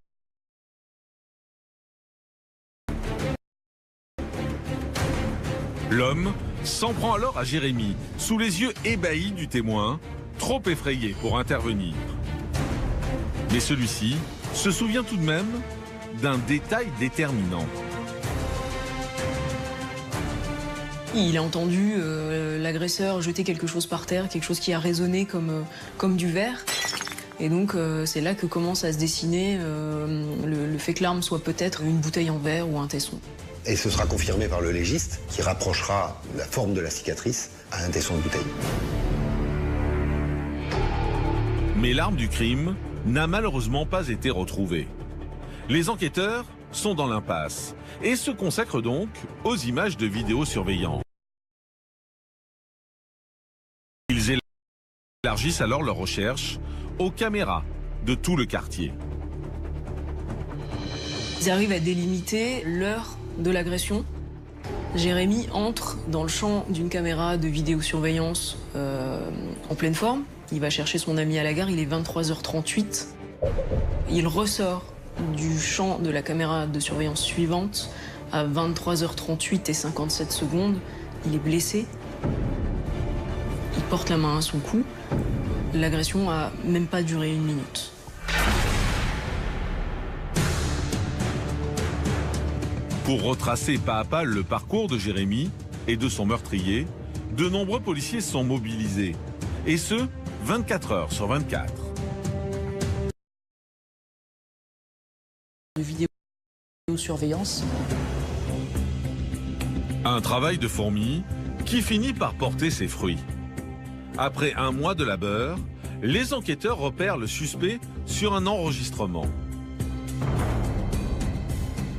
s'en prend alors à Jérémy, sous les yeux ébahis du témoin, trop effrayé pour intervenir. Mais celui-ci se souvient tout de même d'un détail déterminant. Il a entendu l'agresseur jeter quelque chose par terre, quelque chose qui a résonné comme du verre. Et donc c'est là que commence à se dessiner le fait que l'arme soit peut-être une bouteille en verre ou un tesson. Et ce sera confirmé par le légiste qui rapprochera la forme de la cicatrice à un tesson de bouteille. Mais l'arme du crime n'a malheureusement pas été retrouvée. Les enquêteurs sont dans l'impasse et se consacrent donc aux images de vidéosurveillance. Ils élargissent alors leurs recherches aux caméras de tout le quartier. Ils arrivent à délimiter l'heure de l'agression. Jérémy entre dans le champ d'une caméra de vidéosurveillance en pleine forme. Il va chercher son ami à la gare, il est 23h38. Il ressort du champ de la caméra de surveillance suivante à 23h38 et 57 secondes. Il est blessé. Il porte la main à son cou. L'agression a même pas duré 1 minute. Pour retracer pas à pas le parcours de Jérémy et de son meurtrier, de nombreux policiers sont mobilisés. Et ce, 24 heures sur 24. De vidéosurveillance. Un travail de fourmi qui finit par porter ses fruits. Après un mois de labeur, les enquêteurs repèrent le suspect sur un enregistrement.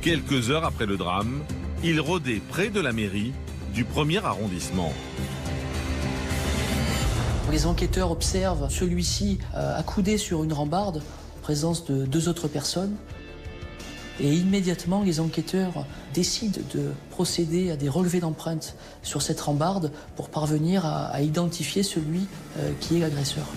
Quelques heures après le drame, il rôdait près de la mairie du 1er arrondissement. Les enquêteurs observent celui-ci accoudé sur une rambarde en présence de 2 autres personnes. Et immédiatement, les enquêteurs décident de procéder à des relevés d'empreintes sur cette rambarde pour parvenir à identifier celui qui est l'agresseur.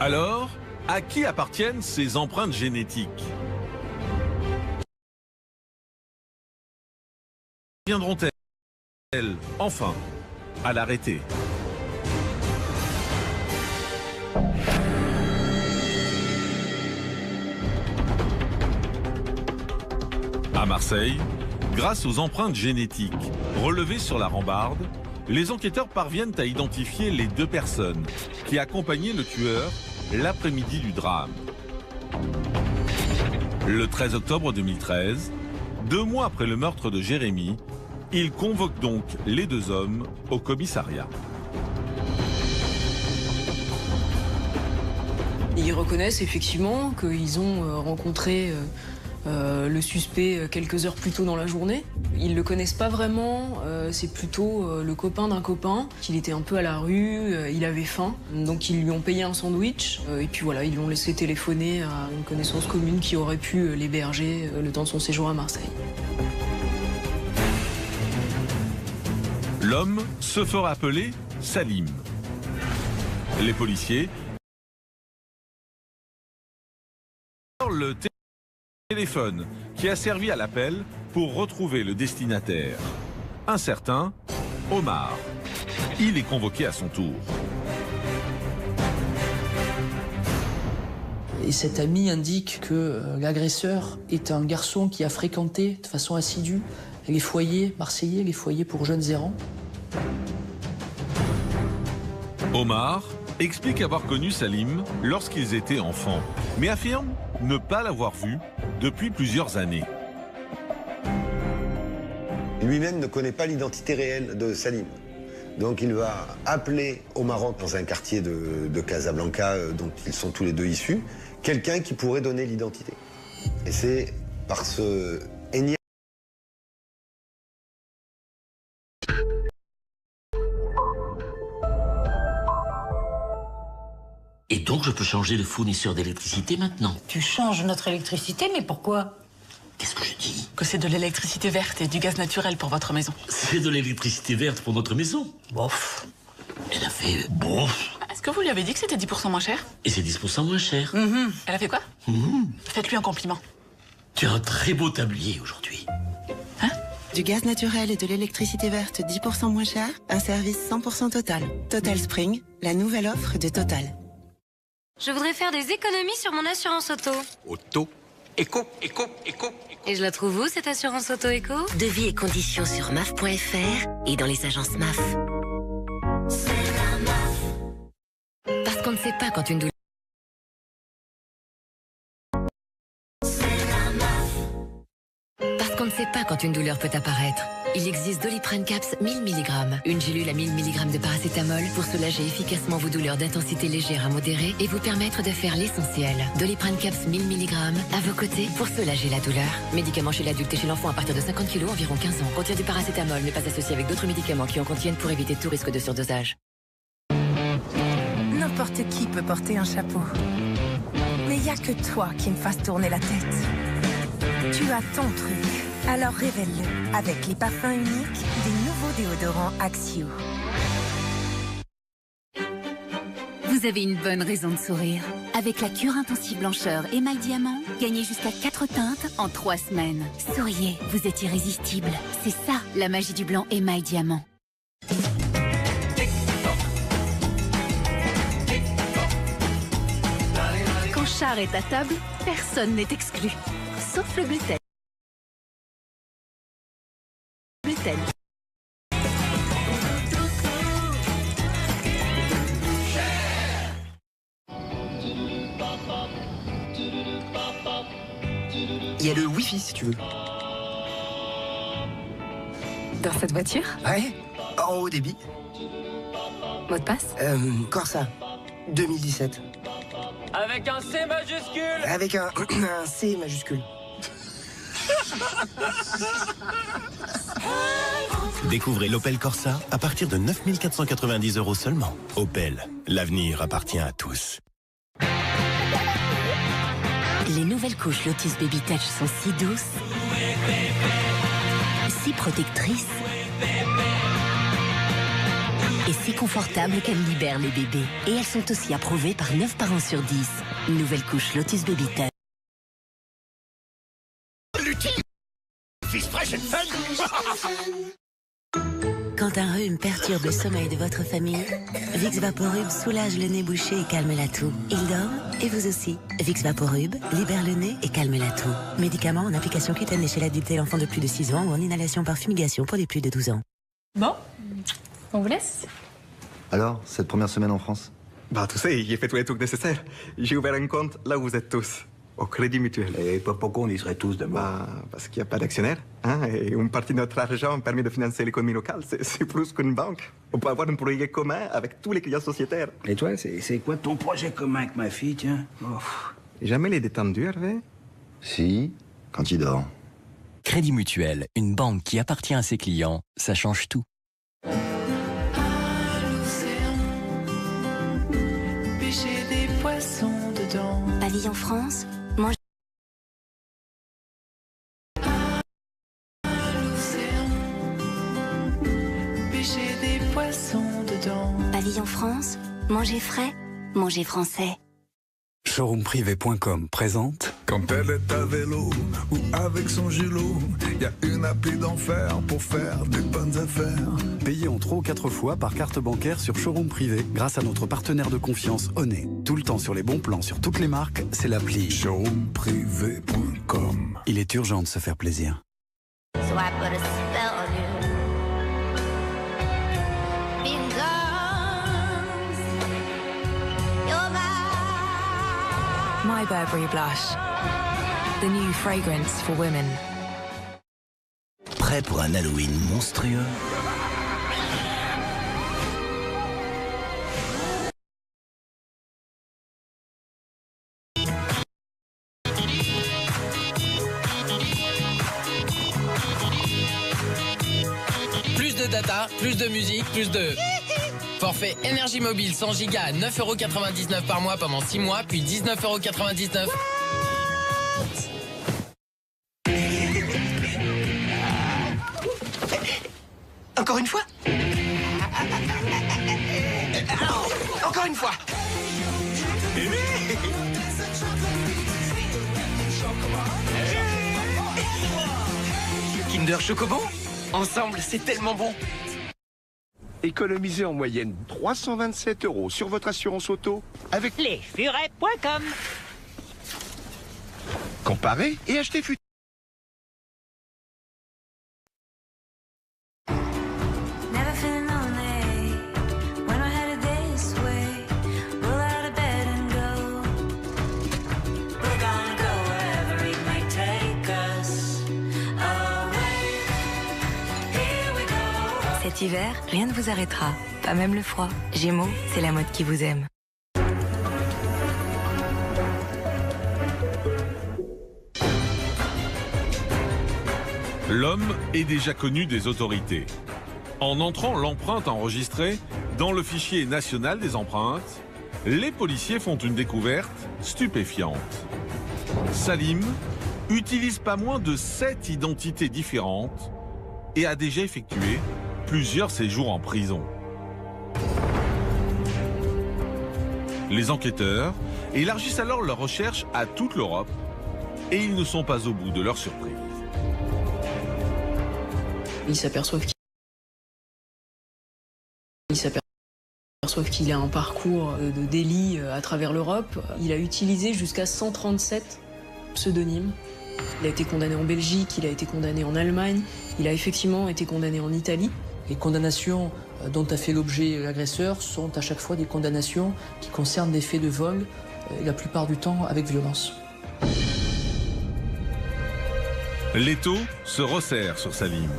Alors, à qui appartiennent ces empreintes génétiques? Viendront-elles, enfin, à l'arrêter? À Marseille, grâce aux empreintes génétiques relevées sur la rambarde, les enquêteurs parviennent à identifier les 2 personnes qui accompagnaient le tueur l'après-midi du drame. Le 13 octobre 2013, 2 mois après le meurtre de Jérémy, ils convoquent donc les 2 hommes au commissariat. Ils reconnaissent effectivement qu'ils ont rencontré le suspect quelques heures plus tôt dans la journée. Ils le connaissent pas vraiment, c'est plutôt le copain d'un copain, qu'il était un peu à la rue, il avait faim, donc ils lui ont payé un sandwich, et puis voilà, ils l'ont laissé téléphoner à une connaissance commune qui aurait pu l'héberger le temps de son séjour à Marseille. L'homme se fera appeler Salim. Les policiers le téléphone qui a servi à l'appel pour retrouver le destinataire. Un certain Omar. Il est convoqué à son tour. Et cet ami indique que l'agresseur est un garçon qui a fréquenté de façon assidue les foyers marseillais, les foyers pour jeunes errants. Omar explique avoir connu Salim lorsqu'ils étaient enfants, mais affirme ne pas l'avoir vu depuis plusieurs années. Lui-même ne connaît pas l'identité réelle de Salim. Donc il va appeler au Maroc, dans un quartier de Casablanca dont ils sont tous les 2 issus, quelqu'un qui pourrait donner l'identité. Et c'est par ce énième... Et donc je peux changer de fournisseur d'électricité maintenant? Tu changes notre électricité, mais pourquoi? Qu'est-ce que je dis? Que c'est de l'électricité verte et du gaz naturel pour votre maison. C'est de l'électricité verte pour notre maison? Bof. Elle a fait bof. Est-ce que vous lui avez dit que c'était 10% moins cher? Et c'est 10% moins cher. Elle a fait quoi? Faites-lui un compliment. Tu as un très beau tablier aujourd'hui. Hein? Du gaz naturel et de l'électricité verte 10% moins cher, un service 100% Total. Total Spring, la nouvelle offre de Total. Je voudrais faire des économies sur mon assurance auto. Auto, éco. Et je la trouve où, cette assurance auto-éco? Devis et conditions sur maf.fr et dans les agences MAF. Parce qu'on ne sait pas quand une douleur... Parce qu'on ne sait pas quand une douleur peut apparaître. Il existe Doliprane Caps 1000 mg, une gélule à 1000 mg de paracétamol pour soulager efficacement vos douleurs d'intensité légère à modérée et vous permettre de faire l'essentiel. Doliprane Caps 1000 mg, à vos côtés pour soulager la douleur. Médicament chez l'adulte et chez l'enfant à partir de 50 kg, environ 15 ans. Contient du paracétamol, mais pas associé avec d'autres médicaments qui en contiennent pour éviter tout risque de surdosage. N'importe qui peut porter un chapeau. Mais il n'y a que toi qui me fasse tourner la tête. Tu as ton truc. Alors révèle-le avec les parfums uniques des nouveaux déodorants Axio. Vous avez une bonne raison de sourire. Avec la cure intensive blancheur émail diamant, gagnez jusqu'à 4 teintes en 3 semaines. Souriez, vous êtes irrésistible. C'est ça, la magie du blanc émail diamant. Quand Char est à table, Personne n'est exclu, sauf le gluten. Gluten. Il y a le Wi-Fi si tu veux. Dans cette voiture? Ouais, en haut débit. Mot de passe? Corsa, 2017. Avec un C majuscule. Avec un C majuscule. Découvrez l'Opel Corsa à partir de 9 490 € seulement. Opel, l'avenir appartient à tous. Les nouvelles couches Lotus Baby Touch sont si douces, si protectrices et si confortables qu'elles libèrent les bébés. Et elles sont aussi approuvées par 9 parents sur 10. Nouvelle couche Lotus Baby Touch. Quand un rhume perturbe le sommeil de votre famille, Vicks Vaporub soulage le nez bouché et calme la toux. Il dort et vous aussi. Vicks Vaporub libère le nez et calme la toux. Médicament en application cutanée chez l'adulte et l'enfant de plus de 6 ans ou en inhalation par fumigation pour les plus de 12 ans. Bon, on vous laisse. Alors, cette première semaine en France? Bah, tu sais, j'ai fait tous les trucs nécessaires. J'ai ouvert un compte là où vous êtes tous, au Crédit Mutuel. Et pourquoi on y serait tous d'abord? Bah, parce qu'il n'y a pas d'actionnaire. Hein, et une partie de notre argent permet de financer l'économie locale. C'est plus qu'une banque. On peut avoir un projet commun avec tous les clients sociétaires. Et toi, c'est quoi ton projet commun avec ma fille, tiens? Jamais les détendus, Hervé? Si, quand il dort. Crédit Mutuel, une banque qui appartient à ses clients, ça change tout. Pêcher des poissons dedans. Pavillon France, mange. Pêcher des poissons dedans. Pavillon France, mangez frais, mangez français. Showroomprivé.com présente. Quand elle est à vélo ou avec son gilot, y a une appli d'enfer pour faire des bonnes affaires. Payez en 3 ou 4 fois par carte bancaire sur Showroom Privé grâce à notre partenaire de confiance Honnet. Tout le temps sur les bons plans sur toutes les marques, c'est l'appli Showroomprivé.com. Il est urgent de se faire plaisir. So I put a spell on you. My Burberry Blush. The new fragrance for women. Prêt pour un Halloween monstrueux? Plus de data, plus de musique, plus de... Forfait énergie mobile 100 Go à 9,99 € par mois pendant 6 mois, puis 19,99 €. Encore une fois? Encore une fois? Kinder Chocobo? Ensemble, c'est tellement bon! Économisez en moyenne 327 € sur votre assurance auto avec lesfurets.com. Comparez et achetez Futur. Cet hiver, rien ne vous arrêtera, pas même le froid. Gémeaux, c'est la mode qui vous aime. L'homme est déjà connu des autorités. En entrant l'empreinte enregistrée dans le fichier national des empreintes, les policiers font une découverte stupéfiante. Salim utilise pas moins de 7 identités différentes et a déjà effectué plusieurs séjours en prison. Les enquêteurs élargissent alors leurs recherches à toute l'Europe et ils ne sont pas au bout de leur surprise. Ils s'aperçoivent qu'il a un parcours de délit à travers l'Europe. Il a utilisé jusqu'à 137 pseudonyme. Il a été condamné en Belgique, il a été condamné en Allemagne, il a effectivement été condamné en Italie. Les condamnations dont a fait l'objet l'agresseur sont à chaque fois des condamnations qui concernent des faits de vol, et la plupart du temps avec violence. L'étau se resserre sur Salim.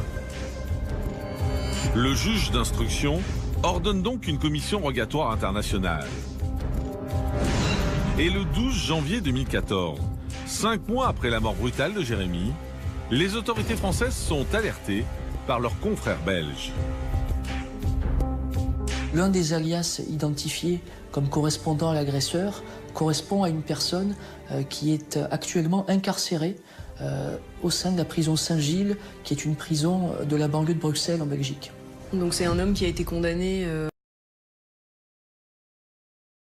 Le juge d'instruction ordonne donc une commission rogatoire internationale. Et le 12 janvier 2014, 5 mois après la mort brutale de Jérémy, les autorités françaises sont alertées par leurs confrères belges. L'un des alias identifiés comme correspondant à l'agresseur correspond à une personne qui est actuellement incarcérée au sein de la prison Saint-Gilles, qui est une prison de la banlieue de Bruxelles en Belgique. Donc c'est un homme qui a été condamné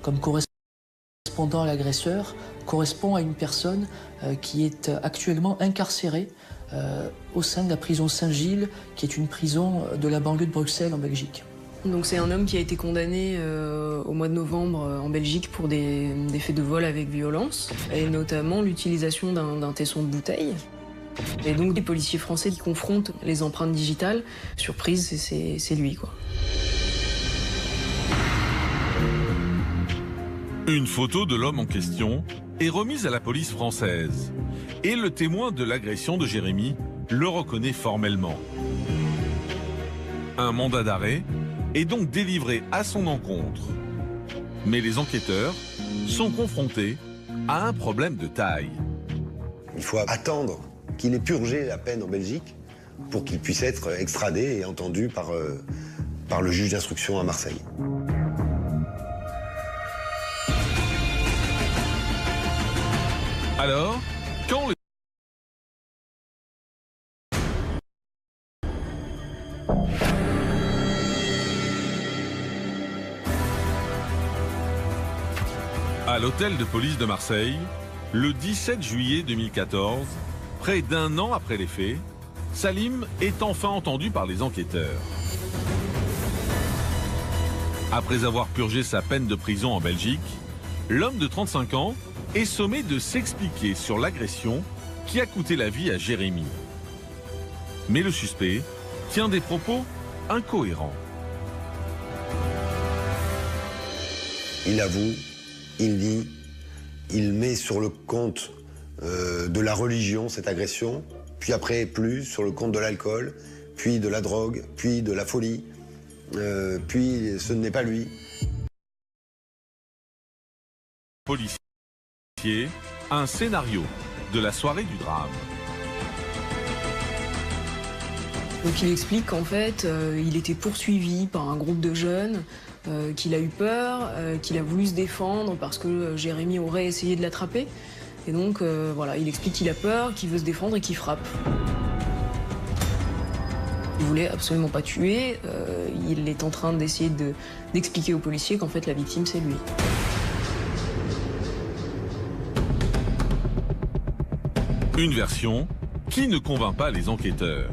comme correspondant à l'agresseur correspond à une personne qui est actuellement incarcérée au sein de la prison Saint-Gilles, qui est une prison de la banlieue de Bruxelles en Belgique. Donc c'est un homme qui a été condamné au mois de novembre en Belgique pour des faits de vol avec violence, et notamment l'utilisation d'un tesson de bouteille. Et donc des policiers français qui confrontent les empreintes digitales, surprise, c'est lui, quoi. Une photo de l'homme en question est remise à la police française. Et le témoin de l'agression de Jérémy le reconnaît formellement. Un mandat d'arrêt est donc délivré à son encontre. Mais les enquêteurs sont confrontés à un problème de taille. Il faut attendre qu'il ait purgé la peine en Belgique pour qu'il puisse être extradé et entendu par le juge d'instruction à Marseille. Alors, quand les... À l'hôtel de police de Marseille, le 17 juillet 2014, près d'un an après les faits, Salim est enfin entendu par les enquêteurs. Après avoir purgé sa peine de prison en Belgique, l'homme de 35 ans est sommé de s'expliquer sur l'agression qui a coûté la vie à Jérémy. Mais le suspect tient des propos incohérents. Il avoue, il nie, il met sur le compte de la religion cette agression, puis après plus sur le compte de l'alcool, puis de la drogue, puis de la folie, puis ce n'est pas lui. Policier, un scénario de la soirée du drame. Donc il explique qu'en fait, il était poursuivi par un groupe de jeunes, qu'il a eu peur, qu'il a voulu se défendre parce que Jérémy aurait essayé de l'attraper. Et donc voilà, il explique qu'il a peur, qu'il veut se défendre et qu'il frappe. Il voulait absolument pas tuer, il est en train d'essayer d'expliquer aux policiers qu'en fait la victime c'est lui. Une version qui ne convainc pas les enquêteurs.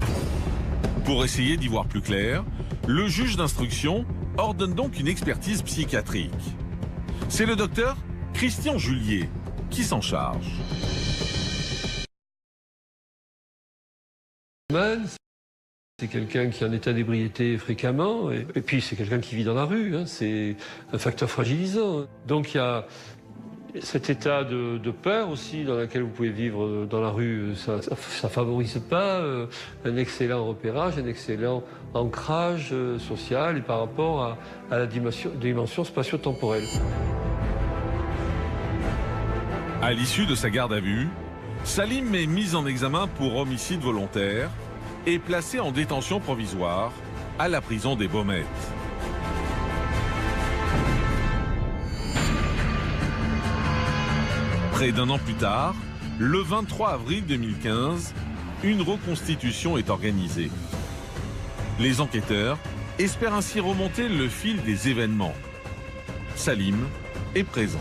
Pour essayer d'y voir plus clair, le juge d'instruction ordonne donc une expertise psychiatrique. C'est le docteur Christian Julier qui s'en charge. C'est quelqu'un qui est en état d'ébriété fréquemment, et puis c'est quelqu'un qui vit dans la rue, hein, c'est un facteur fragilisant. Donc il y a cet état de peur aussi dans lequel vous pouvez vivre dans la rue, ça ne favorise pas un excellent repérage, un excellent ancrage social et par rapport à la dimension spatio-temporelle. À l'issue de sa garde à vue, Salim est mis en examen pour homicide volontaire et placé en détention provisoire à la prison des Baumettes. Près d'un an plus tard, le 23 avril 2015, une reconstitution est organisée. Les enquêteurs espèrent ainsi remonter le fil des événements. Salim est présent.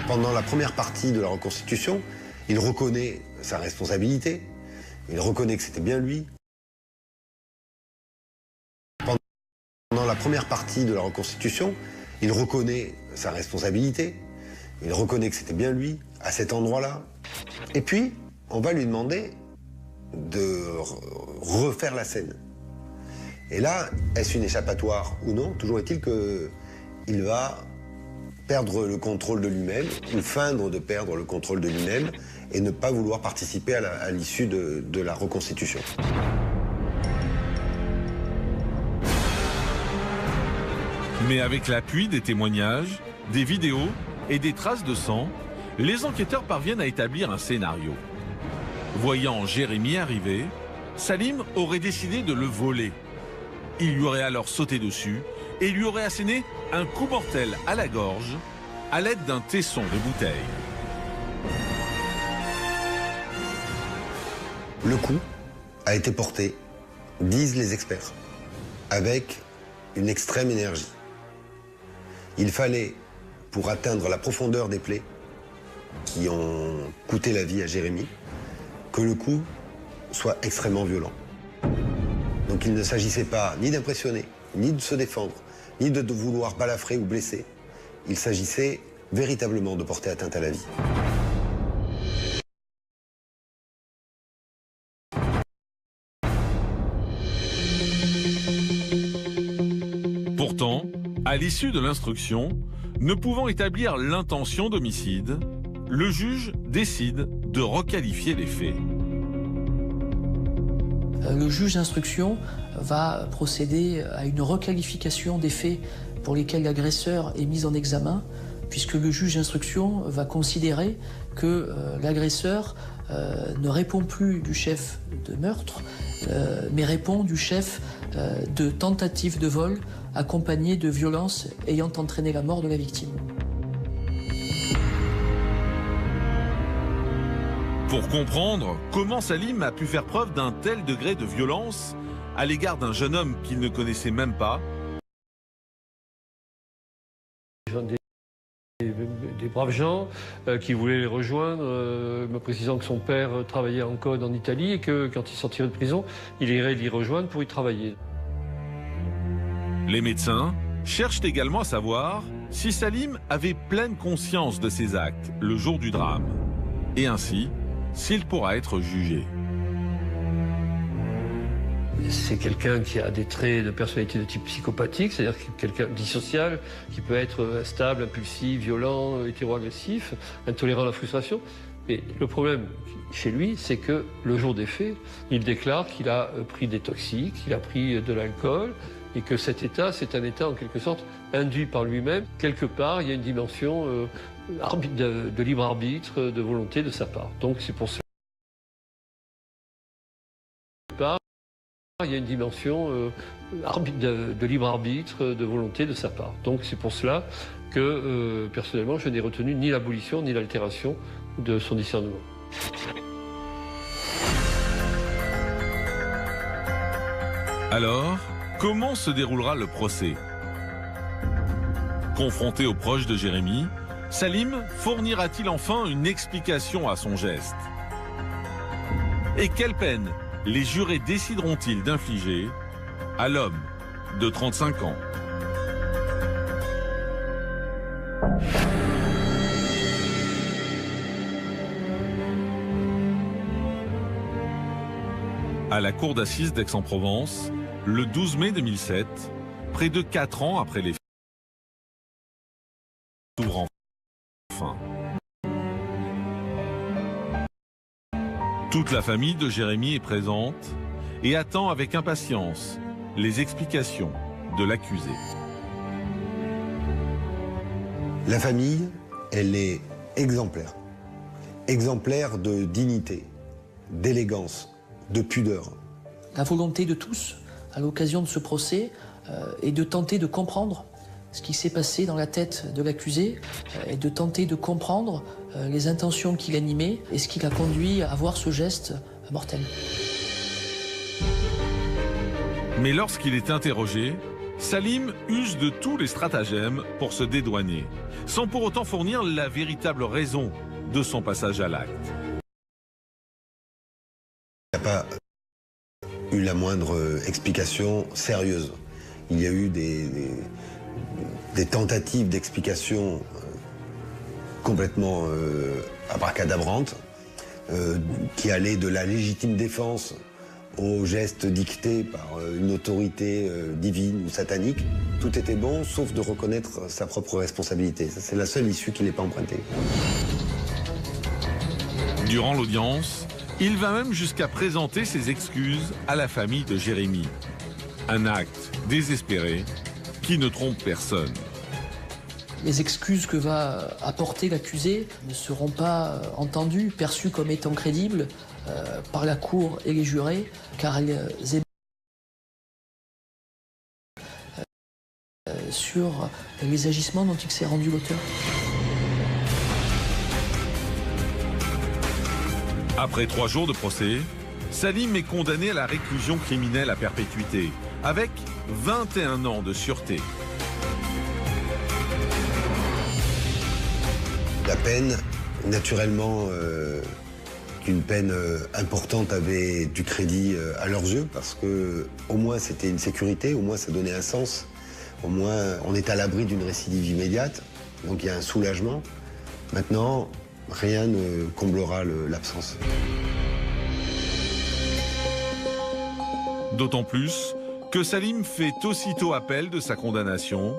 Pendant la première partie de la reconstitution, il reconnaît sa responsabilité, il reconnaît que c'était bien lui. Pendant la première partie de la reconstitution, il reconnaît sa responsabilité, Il reconnaît que c'était bien lui, à cet endroit-là. Et puis, on va lui demander de refaire la scène. Et là, est-ce une échappatoire ou non? Toujours est-il qu'il va perdre le contrôle de lui-même, ou feindre de perdre le contrôle de lui-même, et ne pas vouloir participer à l'issue de la reconstitution. Mais avec l'appui des témoignages, des vidéos et des traces de sang, les enquêteurs parviennent à établir un scénario. Voyant Jérémy arriver, Salim aurait décidé de le voler. Il lui aurait alors sauté dessus et lui aurait asséné un coup mortel à la gorge à l'aide d'un tesson de bouteille. Le coup a été porté, disent les experts, avec une extrême énergie. Il fallait, pour atteindre la profondeur des plaies qui ont coûté la vie à Jérémy, que le coup soit extrêmement violent. Donc il ne s'agissait pas ni d'impressionner, ni de se défendre, ni de vouloir balafrer ou blesser. Il s'agissait véritablement de porter atteinte à la vie. Pourtant, à l'issue de l'instruction, ne pouvant établir l'intention d'homicide, le juge décide de requalifier les faits. Le juge d'instruction va procéder à une requalification des faits pour lesquels l'agresseur est mis en examen, puisque le juge d'instruction va considérer que l'agresseur ne répond plus du chef de meurtre, mais répond du chef de tentative de vol accompagné de violences ayant entraîné la mort de la victime. Pour comprendre comment Salim a pu faire preuve d'un tel degré de violence à l'égard d'un jeune homme qu'il ne connaissait même pas, des braves gens qui voulaient les rejoindre, me précisant que son père travaillait en code en Italie et que quand il sortirait de prison, il irait l'y rejoindre pour y travailler. les médecins cherchent également à savoir si Salim avait pleine conscience de ses actes le jour du drame, et ainsi s'il pourra être jugé. C'est quelqu'un qui a des traits de personnalité de type psychopathique, c'est-à-dire quelqu'un dissocial, qui peut être instable, impulsif, violent, hétéro-agressif, intolérant à la frustration. Et le problème chez lui, c'est que le jour des faits, il déclare qu'il a pris des toxiques, qu'il a pris de l'alcool, et que cet état, c'est un état en quelque sorte induit par lui-même. Quelque part, il y a une dimension de libre arbitre, de volonté de sa part. Donc c'est pour cela. Il y a une dimension de libre arbitre, de volonté de sa part. Donc c'est pour cela que, personnellement, je n'ai retenu ni l'abolition ni l'altération de son discernement. Alors, comment se déroulera le procès? Confronté aux proches de Jérémy, Salim fournira-t-il enfin une explication à son geste? Et quelle peine les jurés décideront-ils d'infliger à l'homme de 35 ans? À la cour d'assises d'Aix-en-Provence, le 12 mai 2007, près de 4 ans après les faits, s'ouvre enfin. Toute la famille de Jérémy est présente et attend avec impatience les explications de l'accusé. La famille, elle est exemplaire. Exemplaire de dignité, d'élégance, de pudeur. La volonté de tous, à l'occasion de ce procès, est de tenter de comprendre ce qui s'est passé dans la tête de l'accusé et de tenter de comprendre les intentions qui l'animaient et ce qui l'a conduit à avoir ce geste mortel. Mais lorsqu'il est interrogé, Salim use de tous les stratagèmes pour se dédouaner, sans pour autant fournir la véritable raison de son passage à l'acte. Il n'y a pas eu la moindre explication sérieuse. Il y a eu des tentatives d'explication complètement abracadabrante, qui allait de la légitime défense aux gestes dictés par une autorité divine ou satanique. Tout était bon, sauf de reconnaître sa propre responsabilité. Ça, c'est la seule issue qui n'est pas empruntée. Durant l'audience, il va même jusqu'à présenter ses excuses à la famille de Jérémy. Un acte désespéré qui ne trompe personne. Les excuses que va apporter l'accusé ne seront pas entendues, perçues comme étant crédibles par la cour et les jurés, car elles sur les agissements dont il s'est rendu l'auteur. Après 3 jours de procès, Salim est condamné à la réclusion criminelle à perpétuité, avec 21 ans de sûreté. La peine, naturellement, une peine importante avait du crédit à leurs yeux, parce que au moins c'était une sécurité, au moins ça donnait un sens, au moins on est à l'abri d'une récidive immédiate, donc il y a un soulagement. Maintenant, rien ne comblera l'absence. D'autant plus que Salim fait aussitôt appel de sa condamnation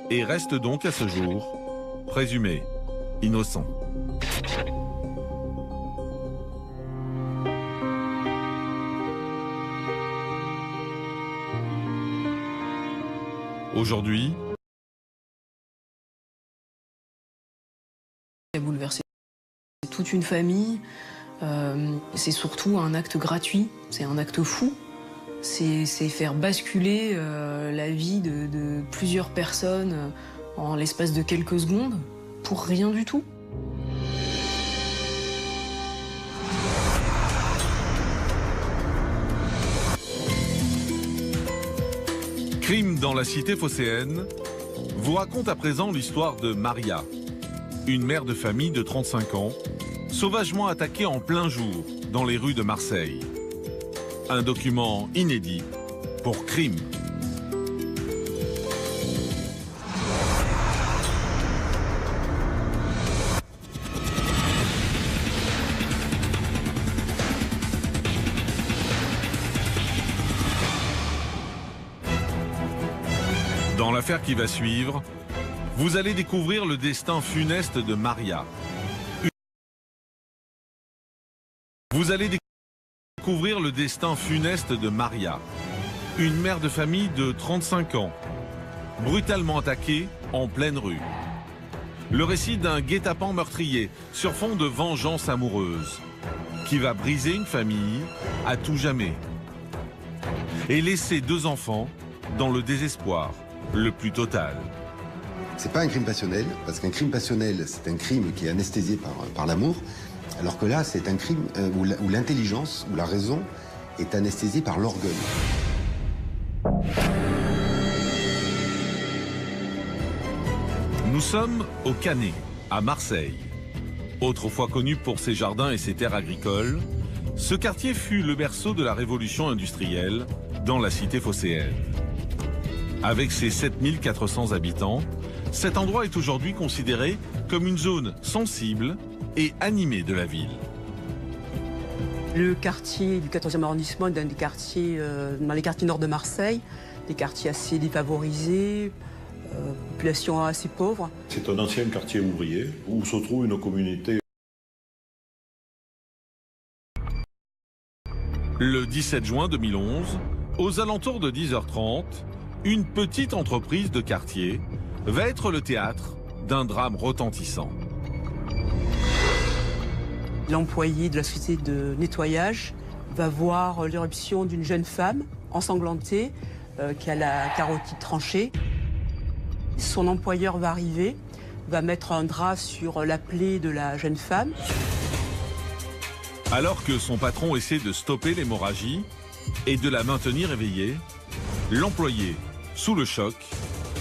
et reste donc à ce jour présumé innocent. Aujourd'hui, il a bouleversé toute une famille. C'est surtout un acte gratuit, c'est un acte fou. C'est faire basculer la vie de plusieurs personnes en l'espace de quelques secondes pour rien du tout. Crime dans la cité phocéenne vous raconte à présent l'histoire de Maria, une mère de famille de 35 ans, sauvagement attaquée en plein jour dans les rues de Marseille. Un document inédit pour Crime. Dans l'affaire qui va suivre, vous allez découvrir le destin funeste de Maria. Vous allez découvrir le destin funeste de Maria, une mère de famille de 35 ans, brutalement attaquée en pleine rue. Le récit d'un guet-apens meurtrier sur fond de vengeance amoureuse, qui va briser une famille à tout jamais et laisser 2 enfants dans le désespoir le plus total. C'est pas un crime passionnel, parce qu'un crime passionnel, c'est un crime qui est anesthésié par l'amour, alors que là, c'est un crime où l'intelligence, où la raison est anesthésiée par l'orgueil. Nous sommes au Canet, à Marseille. Autrefois connu pour ses jardins et ses terres agricoles, ce quartier fut le berceau de la révolution industrielle dans la cité phocéenne. Avec ses 7400 habitants, cet endroit est aujourd'hui considéré comme une zone sensible et animée de la ville. Le quartier du 14e arrondissement est un des quartiers, dans les quartiers nord de Marseille, des quartiers assez défavorisés, population assez pauvre. C'est un ancien quartier ouvrier où se trouve une communauté. Le 17 juin 2011, aux alentours de 10h30, une petite entreprise de quartier va être le théâtre d'un drame retentissant. L'employé de la société de nettoyage va voir l'éruption d'une jeune femme ensanglantée qui a la carotide tranchée. Son employeur va arriver, va mettre un drap sur la plaie de la jeune femme. Alors que son patron essaie de stopper l'hémorragie et de la maintenir éveillée, l'employé, sous le choc,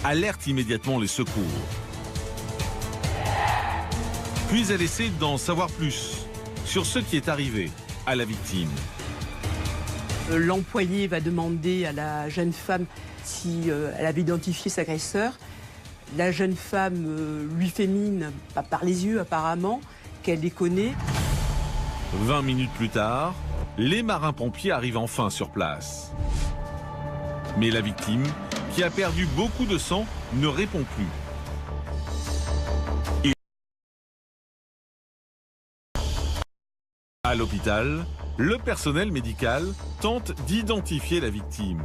alerte immédiatement les secours. Puis elle essaie d'en savoir plus sur ce qui est arrivé à la victime. L'employé va demander à la jeune femme si elle avait identifié cet agresseur. La jeune femme lui fait mine, pas par les yeux apparemment, qu'elle les connaît. 20 minutes plus tard, les marins-pompiers arrivent enfin sur place. Mais la victime, qui a perdu beaucoup de sang, ne répond plus. À l'hôpital, le personnel médical tente d'identifier la victime.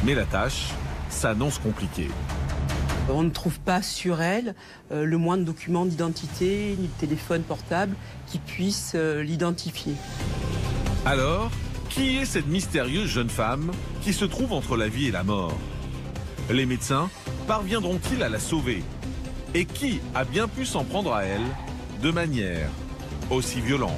Mais la tâche s'annonce compliquée. On ne trouve pas sur elle le moindre document d'identité, ni de téléphone portable qui puisse l'identifier. Alors, qui est cette mystérieuse jeune femme qui se trouve entre la vie et la mort? Les médecins parviendront-ils à la sauver? Et qui a bien pu s'en prendre à elle de manière aussi violente?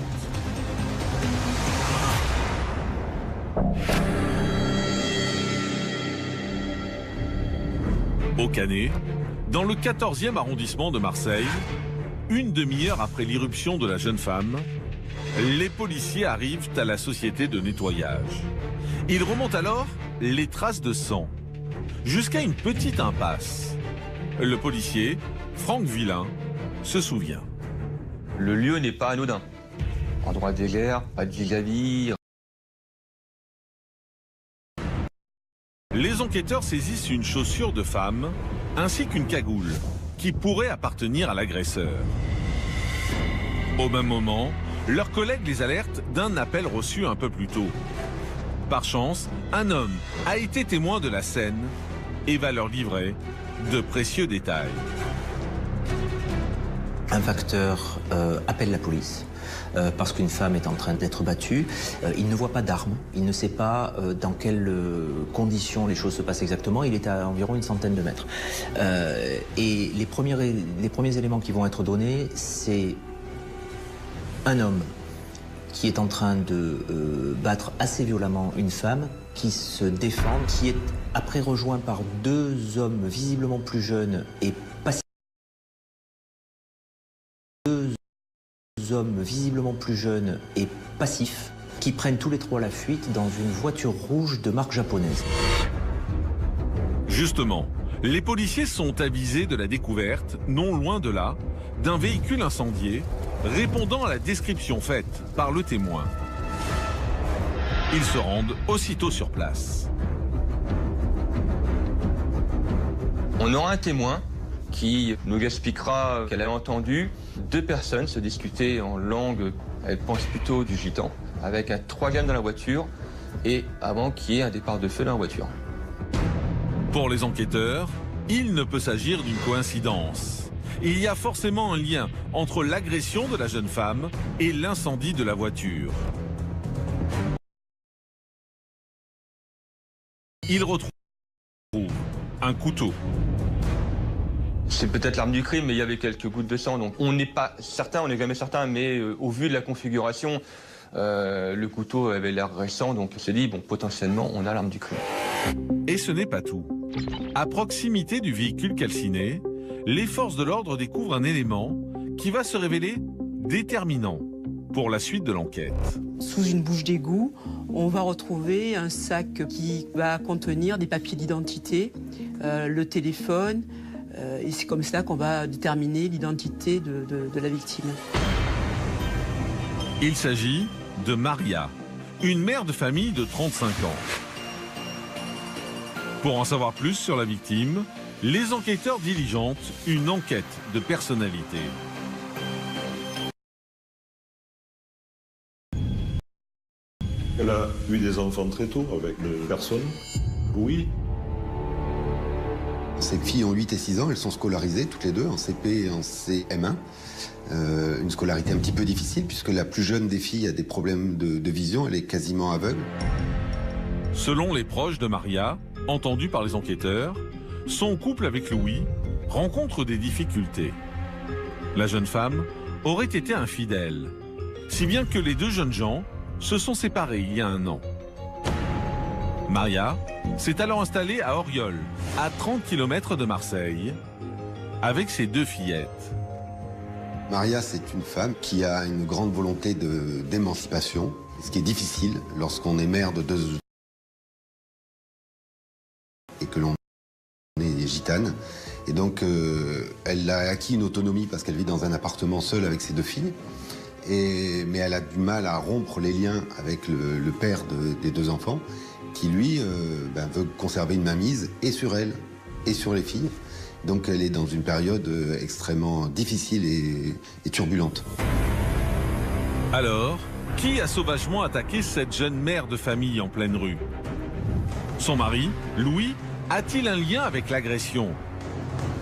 Au Canet, dans le 14e arrondissement de Marseille, une demi-heure après l'irruption de la jeune femme, les policiers arrivent à la société de nettoyage. Ils remontent alors les traces de sang, jusqu'à une petite impasse. Le policier, Franck Villain, se souvient. Le lieu n'est pas anodin. Endroit des guerres, pas de vis-à-vis. Les enquêteurs saisissent une chaussure de femme ainsi qu'une cagoule qui pourrait appartenir à l'agresseur. Au même moment, leurs collègues les alertent d'un appel reçu un peu plus tôt. Par chance, un homme a été témoin de la scène et va leur livrer de précieux détails. Un facteur appelle la police parce qu'une femme est en train d'être battue. Il ne voit pas d'armes, il ne sait pas dans quelles conditions les choses se passent exactement. Il est à environ une centaine de mètres. Et les premiers éléments qui vont être donnés, c'est un homme qui est en train de battre assez violemment une femme, qui se défend, qui est après rejoint par deux hommes visiblement plus jeunes et passifs. Hommes visiblement plus jeunes et passifs qui prennent tous les trois la fuite dans une voiture rouge de marque japonaise. Justement, les policiers sont avisés de la découverte, non loin de là, d'un véhicule incendié répondant à la description faite par le témoin. Ils se rendent aussitôt sur place. On aura un témoin qui nous expliquera qu'elle a entendu deux personnes se discuter en langue, elle pense plutôt du gitan, avec un 3 gammes dans la voiture et avant qu'il y ait un départ de feu dans la voiture. Pour les enquêteurs, il ne peut s'agir d'une coïncidence. Il y a forcément un lien entre l'agression de la jeune femme et l'incendie de la voiture. Ils retrouvent un couteau. C'est peut-être l'arme du crime, mais il y avait quelques gouttes de sang, donc on n'est pas certain, on n'est jamais certain, mais au vu de la configuration, le couteau avait l'air récent, donc on s'est dit, bon, potentiellement, on a l'arme du crime. Et ce n'est pas tout. À proximité du véhicule calciné, les forces de l'ordre découvrent un élément qui va se révéler déterminant pour la suite de l'enquête. Sous une bouche d'égout, on va retrouver un sac qui va contenir des papiers d'identité, le téléphone, et c'est comme ça qu'on va déterminer l'identité de la victime. Il s'agit de Maria, une mère de famille de 35 ans. Pour en savoir plus sur la victime, les enquêteurs diligentent une enquête de personnalité. Elle a eu des enfants très tôt avec une personne. Oui. Ces filles ont 8 et 6 ans, elles sont scolarisées toutes les deux en CP et en CM1. Une scolarité un petit peu difficile puisque la plus jeune des filles a des problèmes de vision, elle est quasiment aveugle. Selon les proches de Maria, entendus par les enquêteurs, son couple avec Louis rencontre des difficultés. La jeune femme aurait été infidèle, si bien que les deux jeunes gens se sont séparés il y a 1 an. Maria s'est alors installée à Auriol, à 30 km de Marseille, avec ses 2 fillettes. Maria, c'est une femme qui a une grande volonté d'émancipation, ce qui est difficile lorsqu'on est mère de 2 et que l'on est gitane. Et donc, elle a acquis une autonomie parce qu'elle vit dans un appartement seule avec ses 2 filles. Mais elle a du mal à rompre les liens avec le père des 2 enfants, qui lui veut conserver une mainmise et sur elle et sur les filles. Donc elle est dans une période extrêmement difficile et turbulente. Alors, qui a sauvagement attaqué cette jeune mère de famille en pleine rue? Son mari, Louis, a-t-il un lien avec l'agression?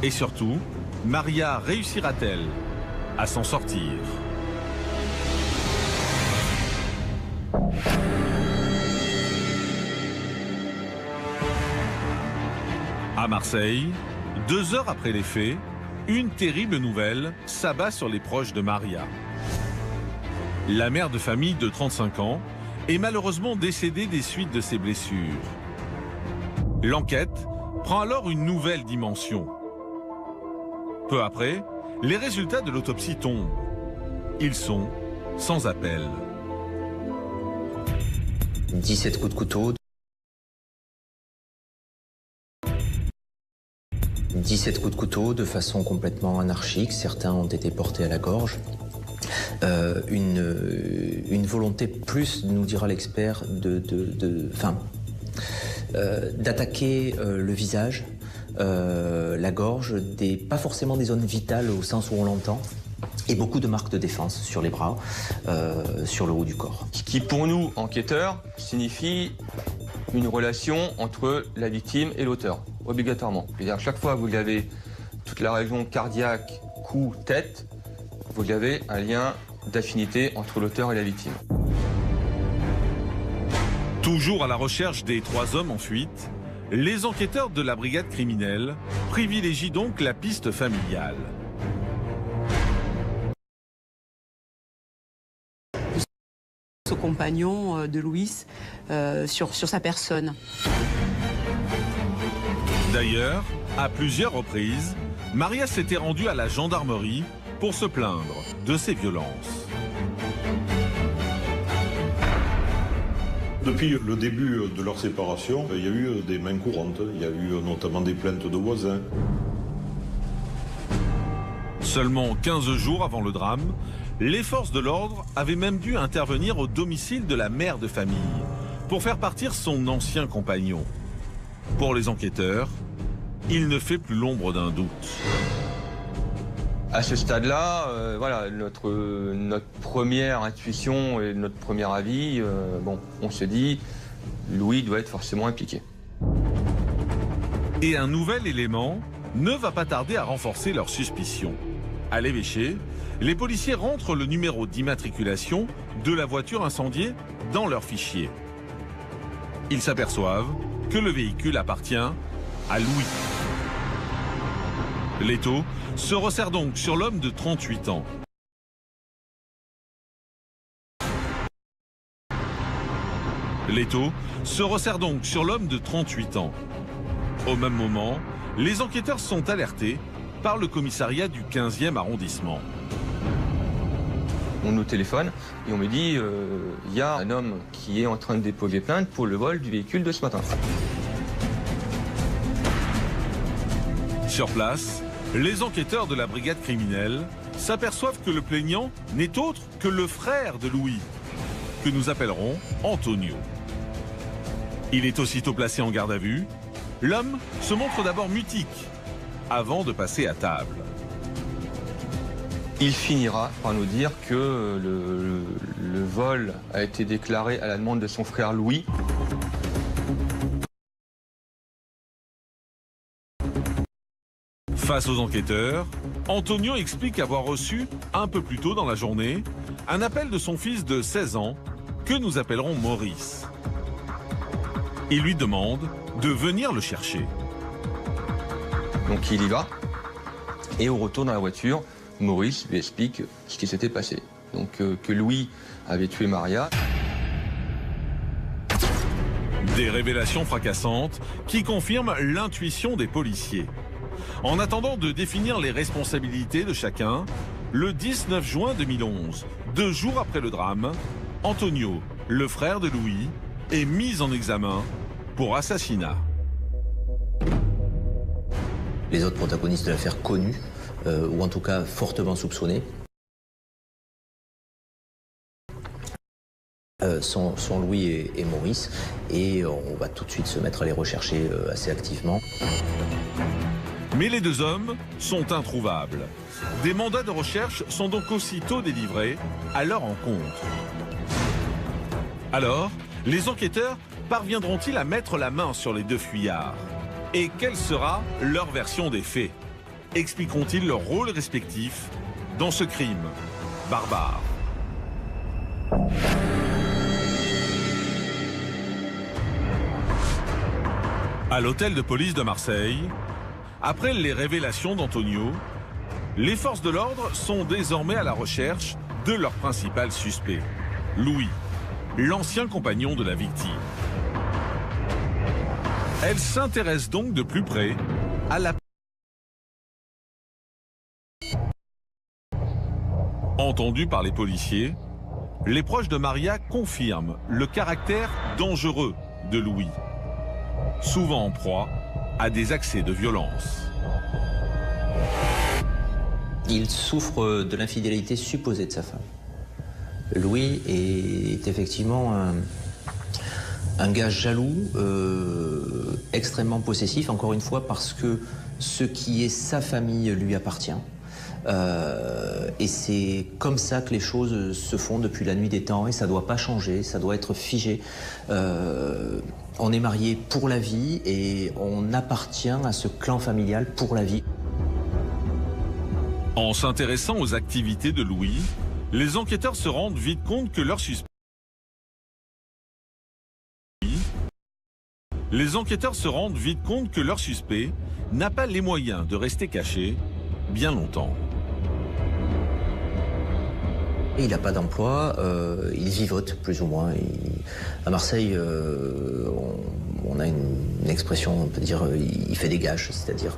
Et surtout, Maria réussira-t-elle à s'en sortir? À Marseille, 2 heures après les faits, une terrible nouvelle s'abat sur les proches de Maria. La mère de famille de 35 ans est malheureusement décédée des suites de ses blessures. L'enquête prend alors une nouvelle dimension. Peu après, les résultats de l'autopsie tombent. Ils sont sans appel. 17 coups de couteau. 17 coups de couteau de façon complètement anarchique. Certains ont été portés à la gorge. Une volonté plus, nous dira l'expert, d'attaquer le visage, la gorge, pas forcément des zones vitales au sens où on l'entend, et beaucoup de marques de défense sur les bras, sur le haut du corps. Ce qui, pour nous, enquêteurs, signifie une relation entre la victime et l'auteur, obligatoirement. C'est-à-dire à chaque fois que vous avez toute la région cardiaque, cou, tête, vous avez un lien d'affinité entre l'auteur et la victime. Toujours à la recherche des 3 hommes en fuite, les enquêteurs de la brigade criminelle privilégient donc la piste familiale. Au compagnon de Louis sur sa personne. D'ailleurs, à plusieurs reprises, Maria s'était rendue à la gendarmerie pour se plaindre de ces violences. Depuis le début de leur séparation, il y a eu des mains courantes. Il y a eu notamment des plaintes de voisins. Seulement 15 jours avant le drame, les forces de l'ordre avaient même dû intervenir au domicile de la mère de famille pour faire partir son ancien compagnon. Pour les enquêteurs, il ne fait plus l'ombre d'un doute. À ce stade-là, voilà, notre première intuition et notre premier avis, on se dit, Louis doit être forcément impliqué. Et un nouvel élément ne va pas tarder à renforcer leur suspicion. À l'évêché, les policiers rentrent le numéro d'immatriculation de la voiture incendiée dans leur fichier. Ils s'aperçoivent que le véhicule appartient à Louis. L'étau se resserre donc sur l'homme de 38 ans. L'étau se resserre donc sur l'homme de 38 ans. Au même moment, les enquêteurs sont alertés par le commissariat du 15e arrondissement. On nous téléphone et on me dit il y a un homme qui est en train de déposer plainte pour le vol du véhicule de ce matin. Sur place, les enquêteurs de la brigade criminelle s'aperçoivent que le plaignant n'est autre que le frère de Louis, que nous appellerons Antonio. Il est aussitôt placé en garde à vue. L'homme se montre d'abord mutique, avant de passer à table. Il finira par nous dire que le vol a été déclaré à la demande de son frère Louis. Face aux enquêteurs, Antonio explique avoir reçu, un peu plus tôt dans la journée, un appel de son fils de 16 ans, que nous appellerons Maurice. Il lui demande de venir le chercher. Donc il y va, et au retour dans la voiture, Maurice lui explique ce qui s'était passé. Donc que Louis avait tué Maria. Des révélations fracassantes qui confirment l'intuition des policiers. En attendant de définir les responsabilités de chacun, le 19 juin 2011, 2 jours après le drame, Antonio, le frère de Louis, est mis en examen pour assassinat. Les autres protagonistes de l'affaire connus, ou en tout cas fortement soupçonnés, sont Louis et Maurice, et on va tout de suite se mettre à les rechercher assez activement. Mais les deux hommes sont introuvables. Des mandats de recherche sont donc aussitôt délivrés à leur encontre. Alors, les enquêteurs parviendront-ils à mettre la main sur les deux fuyards? Et quelle sera leur version des faits? Expliqueront-ils leur rôle respectif dans ce crime barbare? À l'hôtel de police de Marseille, après les révélations d'Antonio, les forces de l'ordre sont désormais à la recherche de leur principal suspect, Louis, l'ancien compagnon de la victime. Elles s'intéressent donc de plus près à la... Entendus par les policiers, les proches de Maria confirment le caractère dangereux de Louis, souvent en proie à des accès de violence. Il souffre de l'infidélité supposée de sa femme. Louis est effectivement un gars jaloux, extrêmement possessif, encore une fois, parce que ce qui est sa famille lui appartient. Et c'est comme ça que les choses se font depuis la nuit des temps, et ça ne doit pas changer, ça doit être figé. On est mariés pour la vie et on appartient à ce clan familial pour la vie. En s'intéressant aux activités de Louis, les enquêteurs se rendent vite compte que leur suspect... n'a pas les moyens de rester caché bien longtemps. Il n'a pas d'emploi, il vivote plus ou moins. À Marseille, on a une expression, on peut dire, il fait des gages, c'est-à-dire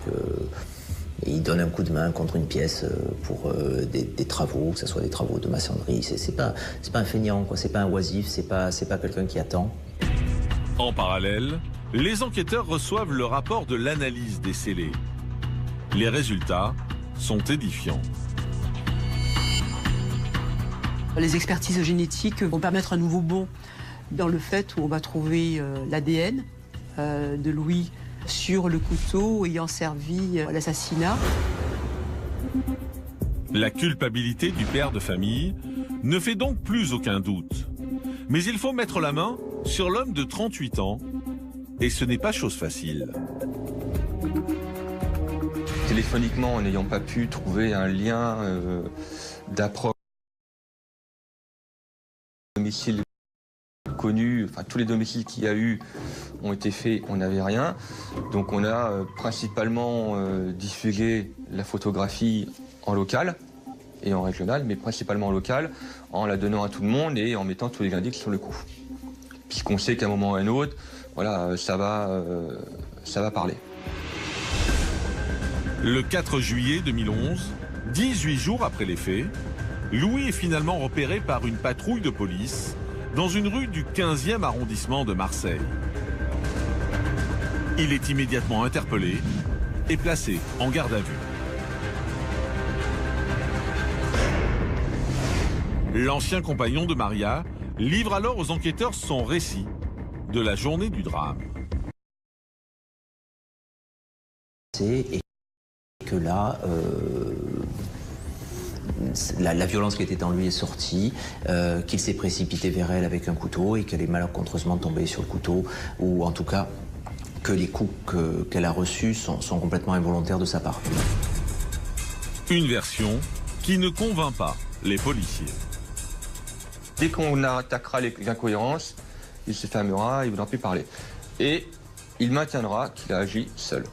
qu'il donne un coup de main contre une pièce pour des travaux, que ce soit des travaux de maçonnerie. C'est pas un feignant, quoi. C'est pas un oisif, c'est pas quelqu'un qui attend. En parallèle, les enquêteurs reçoivent le rapport de l'analyse des scellés. Les résultats sont édifiants. Les expertises génétiques vont permettre un nouveau bond dans le fait où on va trouver l'ADN de Louis sur le couteau ayant servi à l'assassinat. La culpabilité du père de famille ne fait donc plus aucun doute. Mais il faut mettre la main sur l'homme de 38 ans, et ce n'est pas chose facile. Téléphoniquement, en n'ayant pas pu trouver un lien d'approche, domicile connu, enfin tous les domiciles qu'il y a eu ont été faits, on n'avait rien. Donc on a principalement diffusé la photographie en local et en régional, mais principalement en local, en la donnant à tout le monde et en mettant tous les indices sur le coup. Puisqu'on sait qu'à un moment ou à un autre, voilà, ça va parler. Le 4 juillet 2011, 18 jours après les faits, Louis est finalement repéré par une patrouille de police dans une rue du 15e arrondissement de Marseille. Il est immédiatement interpellé et placé en garde à vue. L'ancien compagnon de Maria livre alors aux enquêteurs son récit de la journée du drame. Et que là, la violence qui était en lui est sortie, qu'il s'est précipité vers elle avec un couteau et qu'elle est malencontreusement tombée sur le couteau, ou en tout cas que les coups qu'elle a reçus sont complètement involontaires de sa part. Une version qui ne convainc pas les policiers. Dès qu'on attaquera les incohérences, il se fermera, il ne voudra plus parler. Et il maintiendra qu'il a agi seul.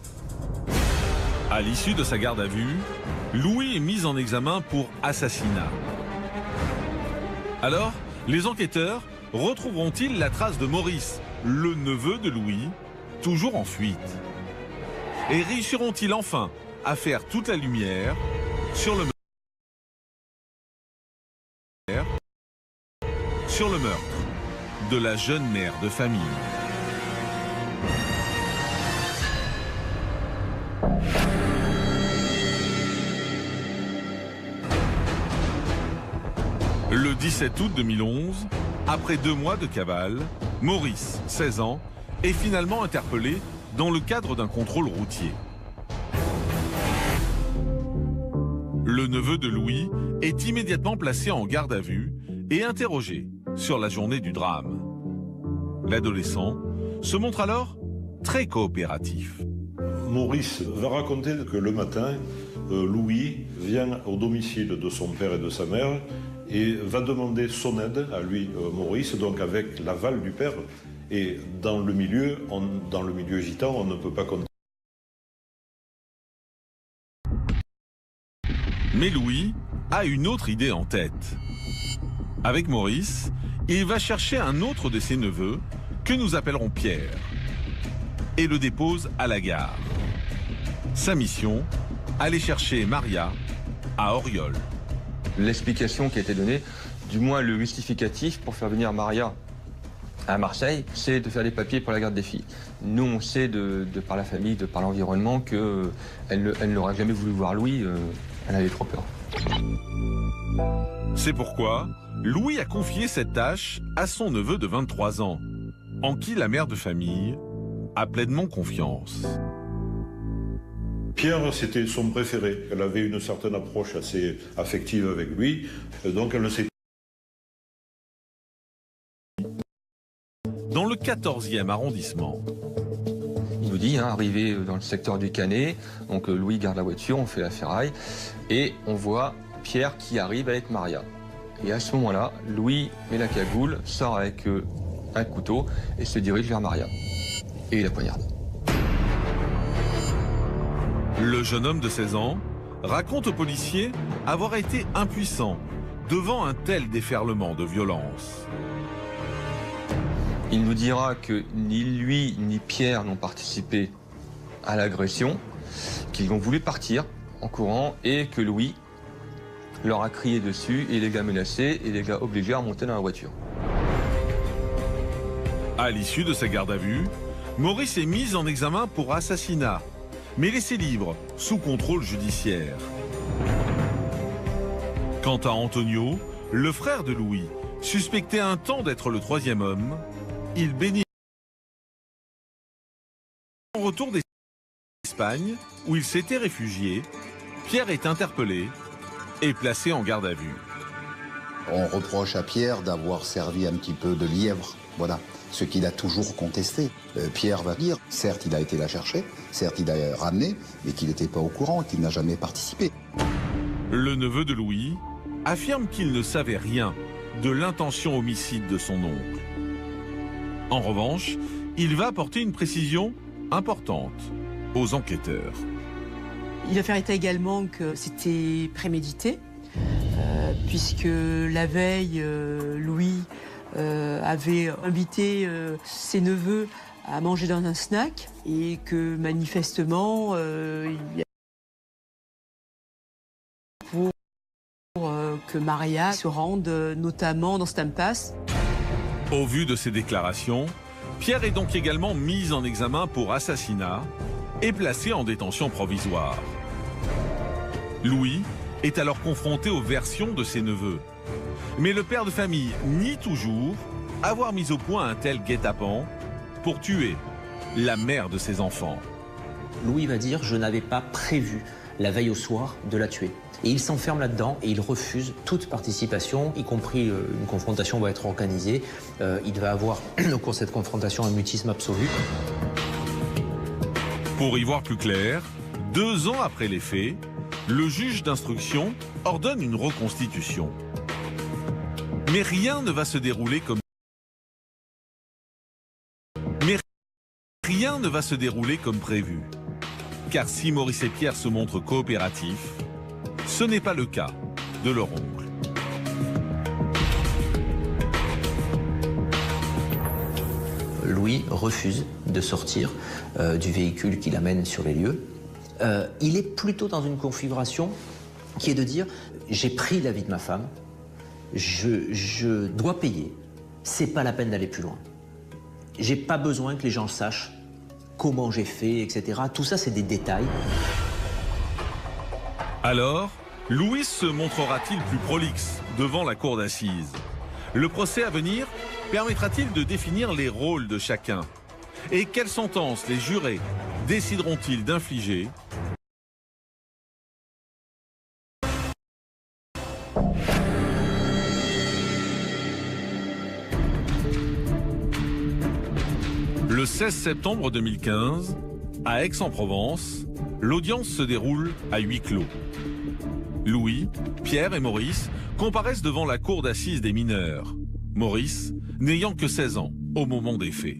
À l'issue de sa garde à vue, Louis est mis en examen pour assassinat. Alors, les enquêteurs retrouveront-ils la trace de Maurice, le neveu de Louis, toujours en fuite? Et réussiront-ils enfin à faire toute la lumière sur le meurtre de la jeune mère de famille? Le 17 août 2011, après 2 mois de cavale, Maurice, 16 ans, est finalement interpellé dans le cadre d'un contrôle routier. Le neveu de Louis est immédiatement placé en garde à vue et interrogé sur la journée du drame. L'adolescent se montre alors très coopératif. Maurice va raconter que le matin, Louis vient au domicile de son père et de sa mère et va demander son aide à lui, Maurice, donc avec l'aval du père. Et dans le milieu gitan, on ne peut pas compter. Mais Louis a une autre idée en tête. Avec Maurice, il va chercher un autre de ses neveux, que nous appellerons Pierre, et le dépose à la gare. Sa mission, aller chercher Maria à Auriol. L'explication qui a été donnée, du moins le justificatif pour faire venir Maria à Marseille, c'est de faire les papiers pour la garde des filles. Nous, on sait de par la famille, de par l'environnement, qu'elle n'aurait jamais voulu voir Louis, elle avait trop peur. C'est pourquoi Louis a confié cette tâche à son neveu de 23 ans, en qui la mère de famille a pleinement confiance. Pierre, c'était son préféré. Elle avait une certaine approche assez affective avec lui, donc elle ne s'est... Dans le 14e arrondissement. Il nous dit, arrivé dans le secteur du Canet, donc Louis garde la voiture, on fait la ferraille, et on voit Pierre qui arrive avec Maria. Et à ce moment-là, Louis met la cagoule, sort avec un couteau et se dirige vers Maria. Et il la poignarde. Le jeune homme de 16 ans raconte aux policiers avoir été impuissant devant un tel déferlement de violence. Il nous dira que ni lui ni Pierre n'ont participé à l'agression, qu'ils ont voulu partir en courant et que Louis leur a crié dessus et les a menacés et les a obligés à monter dans la voiture. À l'issue de sa garde à vue, Maurice est mis en examen pour assassinat, mais laissé libre, sous contrôle judiciaire. Quant à Antonio, le frère de Louis, suspecté un temps d'être le 3e homme, il bénit au retour d'Espagne, où il s'était réfugié. Pierre est interpellé et placé en garde à vue. On reproche à Pierre d'avoir servi un petit peu de lièvre, voilà, ce qu'il a toujours contesté. Pierre va dire, certes il a été la chercher, certes il a ramené, mais qu'il n'était pas au courant, qu'il n'a jamais participé. Le neveu de Louis affirme qu'il ne savait rien de l'intention homicide de son oncle. En revanche, il va apporter une précision importante aux enquêteurs. Il va faire état également que c'était prémédité, puisque la veille, Louis avait invité ses neveux à manger dans un snack et que manifestement, il y a pour que Maria se rende notamment dans cette impasse. Au vu de ces déclarations, Pierre est donc également mis en examen pour assassinat et placé en détention provisoire. Louis est alors confronté aux versions de ses neveux. Mais le père de famille nie toujours avoir mis au point un tel guet-apens pour tuer la mère de ses enfants. Louis va dire « Je n'avais pas prévu la veille au soir de la tuer ». Et il s'enferme là-dedans et il refuse toute participation, y compris une confrontation va être organisée. Il va avoir au cours de cette confrontation un mutisme absolu. Pour y voir plus clair, 2 ans après les faits, le juge d'instruction ordonne une reconstitution. Mais rien ne va se dérouler comme prévu. Car si Maurice et Pierre se montrent coopératifs, ce n'est pas le cas de leur oncle. Louis refuse de sortir du véhicule qui l'amène sur les lieux. Il est plutôt dans une configuration qui est de dire « J'ai pris la vie de ma femme, je dois payer, c'est pas la peine d'aller plus loin. J'ai pas besoin que les gens sachent comment j'ai fait, etc. » Tout ça, c'est des détails. Alors, Louis se montrera-t-il plus prolixe devant la cour d'assises? Le procès à venir permettra-t-il de définir les rôles de chacun? Et quelle sentence les jurés décideront-ils d'infliger? Le 16 septembre 2015, à Aix-en-Provence, l'audience se déroule à huis clos. Louis, Pierre et Maurice comparaissent devant la cour d'assises des mineurs. Maurice n'ayant que 16 ans au moment des faits.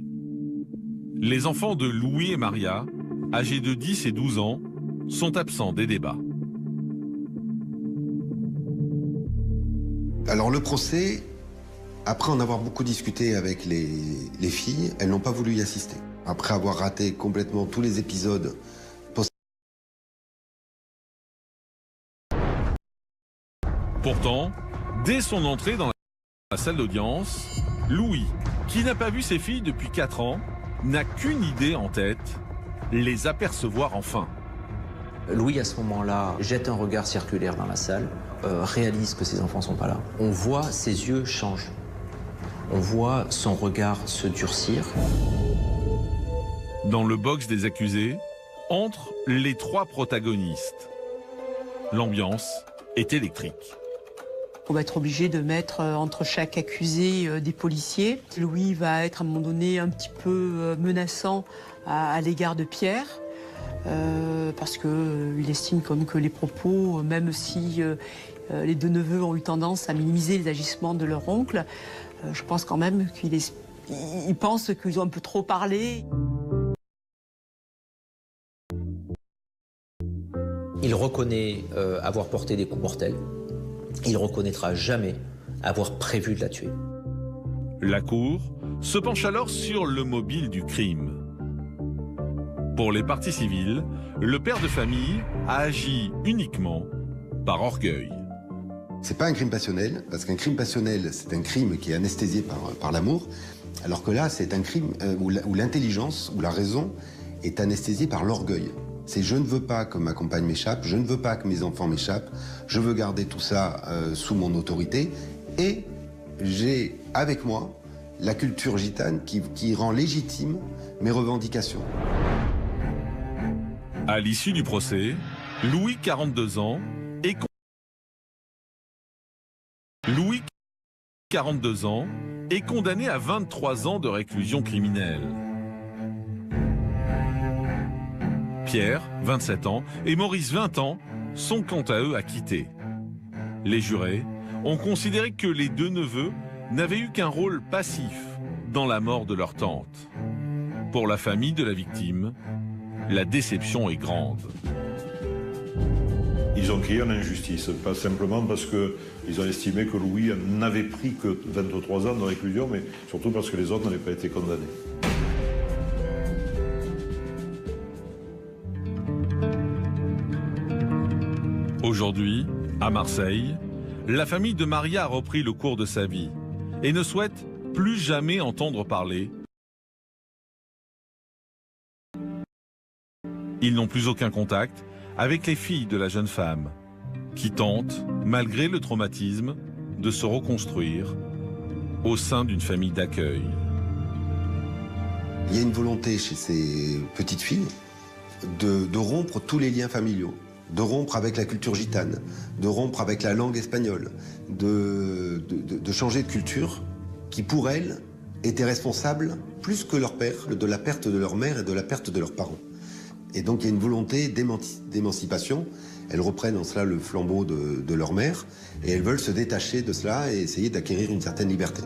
Les enfants de Louis et Maria, âgés de 10 et 12 ans, sont absents des débats. Alors le procès, après en avoir beaucoup discuté avec les filles, elles n'ont pas voulu y assister. Après avoir raté complètement tous les épisodes. Pourtant, dès son entrée dans la salle d'audience, Louis, qui n'a pas vu ses filles depuis 4 ans, n'a qu'une idée en tête, les apercevoir enfin. Louis, à ce moment-là, jette un regard circulaire dans la salle, réalise que ses enfants ne sont pas là. On voit ses yeux changer. On voit son regard se durcir. Dans le box des accusés, entrent les 3 protagonistes. L'ambiance est électrique. On va être obligé de mettre entre chaque accusé des policiers. Louis va être à un moment donné un petit peu menaçant à l'égard de Pierre, parce qu'il estime comme que les propos, même si les 2 neveux ont eu tendance à minimiser les agissements de leur oncle, je pense quand même qu'il pense qu'ils ont un peu trop parlé. Il reconnaît avoir porté des coups mortels. Il ne reconnaîtra jamais avoir prévu de la tuer. La cour se penche alors sur le mobile du crime. Pour les parties civiles, le père de famille a agi uniquement par orgueil. C'est pas un crime passionnel, parce qu'un crime passionnel, c'est un crime qui est anesthésié par l'amour, alors que là, c'est un crime où l'intelligence, où la raison est anesthésiée par l'orgueil. C'est je ne veux pas que ma compagne m'échappe, je ne veux pas que mes enfants m'échappent, je veux garder tout ça sous mon autorité, et j'ai avec moi la culture gitane qui rend légitime mes revendications. À l'issue du procès, Louis, 42 ans, est condamné à 23 ans de réclusion criminelle. Pierre, 27 ans, et Maurice, 20 ans, sont quant à eux acquittés. Les jurés ont considéré que les 2 neveux n'avaient eu qu'un rôle passif dans la mort de leur tante. Pour la famille de la victime, la déception est grande. Ils ont crié en injustice, pas simplement parce qu'ils ont estimé que Louis n'avait pris que 23 ans de réclusion, mais surtout parce que les autres n'avaient pas été condamnés. Aujourd'hui, à Marseille, la famille de Maria a repris le cours de sa vie et ne souhaite plus jamais entendre parler. Ils n'ont plus aucun contact avec les filles de la jeune femme, qui tentent, malgré le traumatisme, de se reconstruire au sein d'une famille d'accueil. Il y a une volonté chez ces petites filles de rompre tous les liens familiaux, de rompre avec la culture gitane, de rompre avec la langue espagnole, de changer de culture qui, pour elles, était responsable, plus que leur père, de la perte de leur mère et de la perte de leurs parents. Et donc il y a une volonté d'émancipation. Elles reprennent en cela le flambeau de leur mère et elles veulent se détacher de cela et essayer d'acquérir une certaine liberté.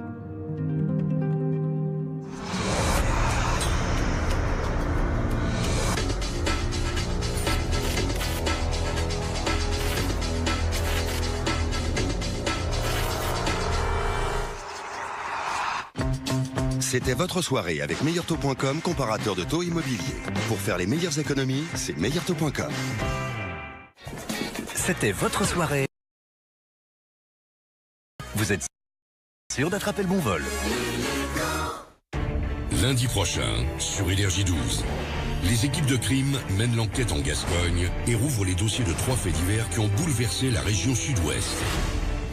C'était votre soirée avec meilleurtaux.com, comparateur de taux immobiliers. Pour faire les meilleures économies, c'est meilleurtaux.com. C'était votre soirée. Vous êtes sûr d'attraper le bon vol? Lundi prochain, sur Énergie 12. Les équipes de crime mènent l'enquête en Gascogne et rouvrent les dossiers de 3 faits divers qui ont bouleversé la région sud-ouest.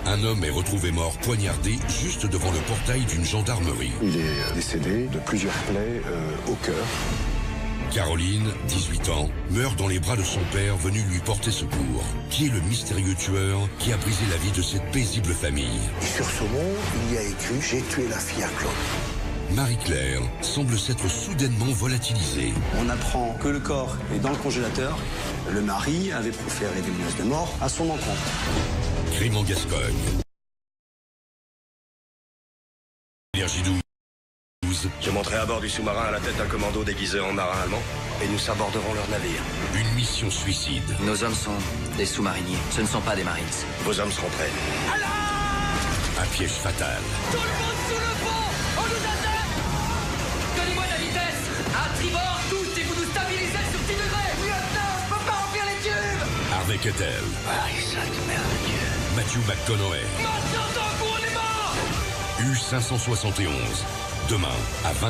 Un homme est retrouvé mort poignardé juste devant le portail d'une gendarmerie. Il est décédé de plusieurs plaies au cœur. Caroline, 18 ans, meurt dans les bras de son père venu lui porter secours. Qui est le mystérieux tueur qui a brisé la vie de cette paisible famille? Et sur ce mot, il y a écrit « J'ai tué la fille à Claude ». Marie-Claire semble s'être soudainement volatilisée. On apprend que le corps est dans le congélateur. Le mari avait proféré des menaces de mort à son encontre. Crime en Gascogne. Énergie 12. Je monterai à bord du sous-marin à la tête d'un commando déguisé en marin allemand et nous aborderons leur navire. Une mission suicide. Nos hommes sont des sous-mariniers, ce ne sont pas des marines. Vos hommes seront prêts. Un piège fatal. Tout le monde sous le pont! On nous attaque! Donnez-moi de la vitesse! À tribord, tous, et vous nous stabilisez sur 10 degrés! Lieutenant, je peux pas remplir les tubes! Harvey Keitel. Ah, il saute, merveilleux. Matthew McConaughey. Maintenant, on est mort! U571. Demain à 20h.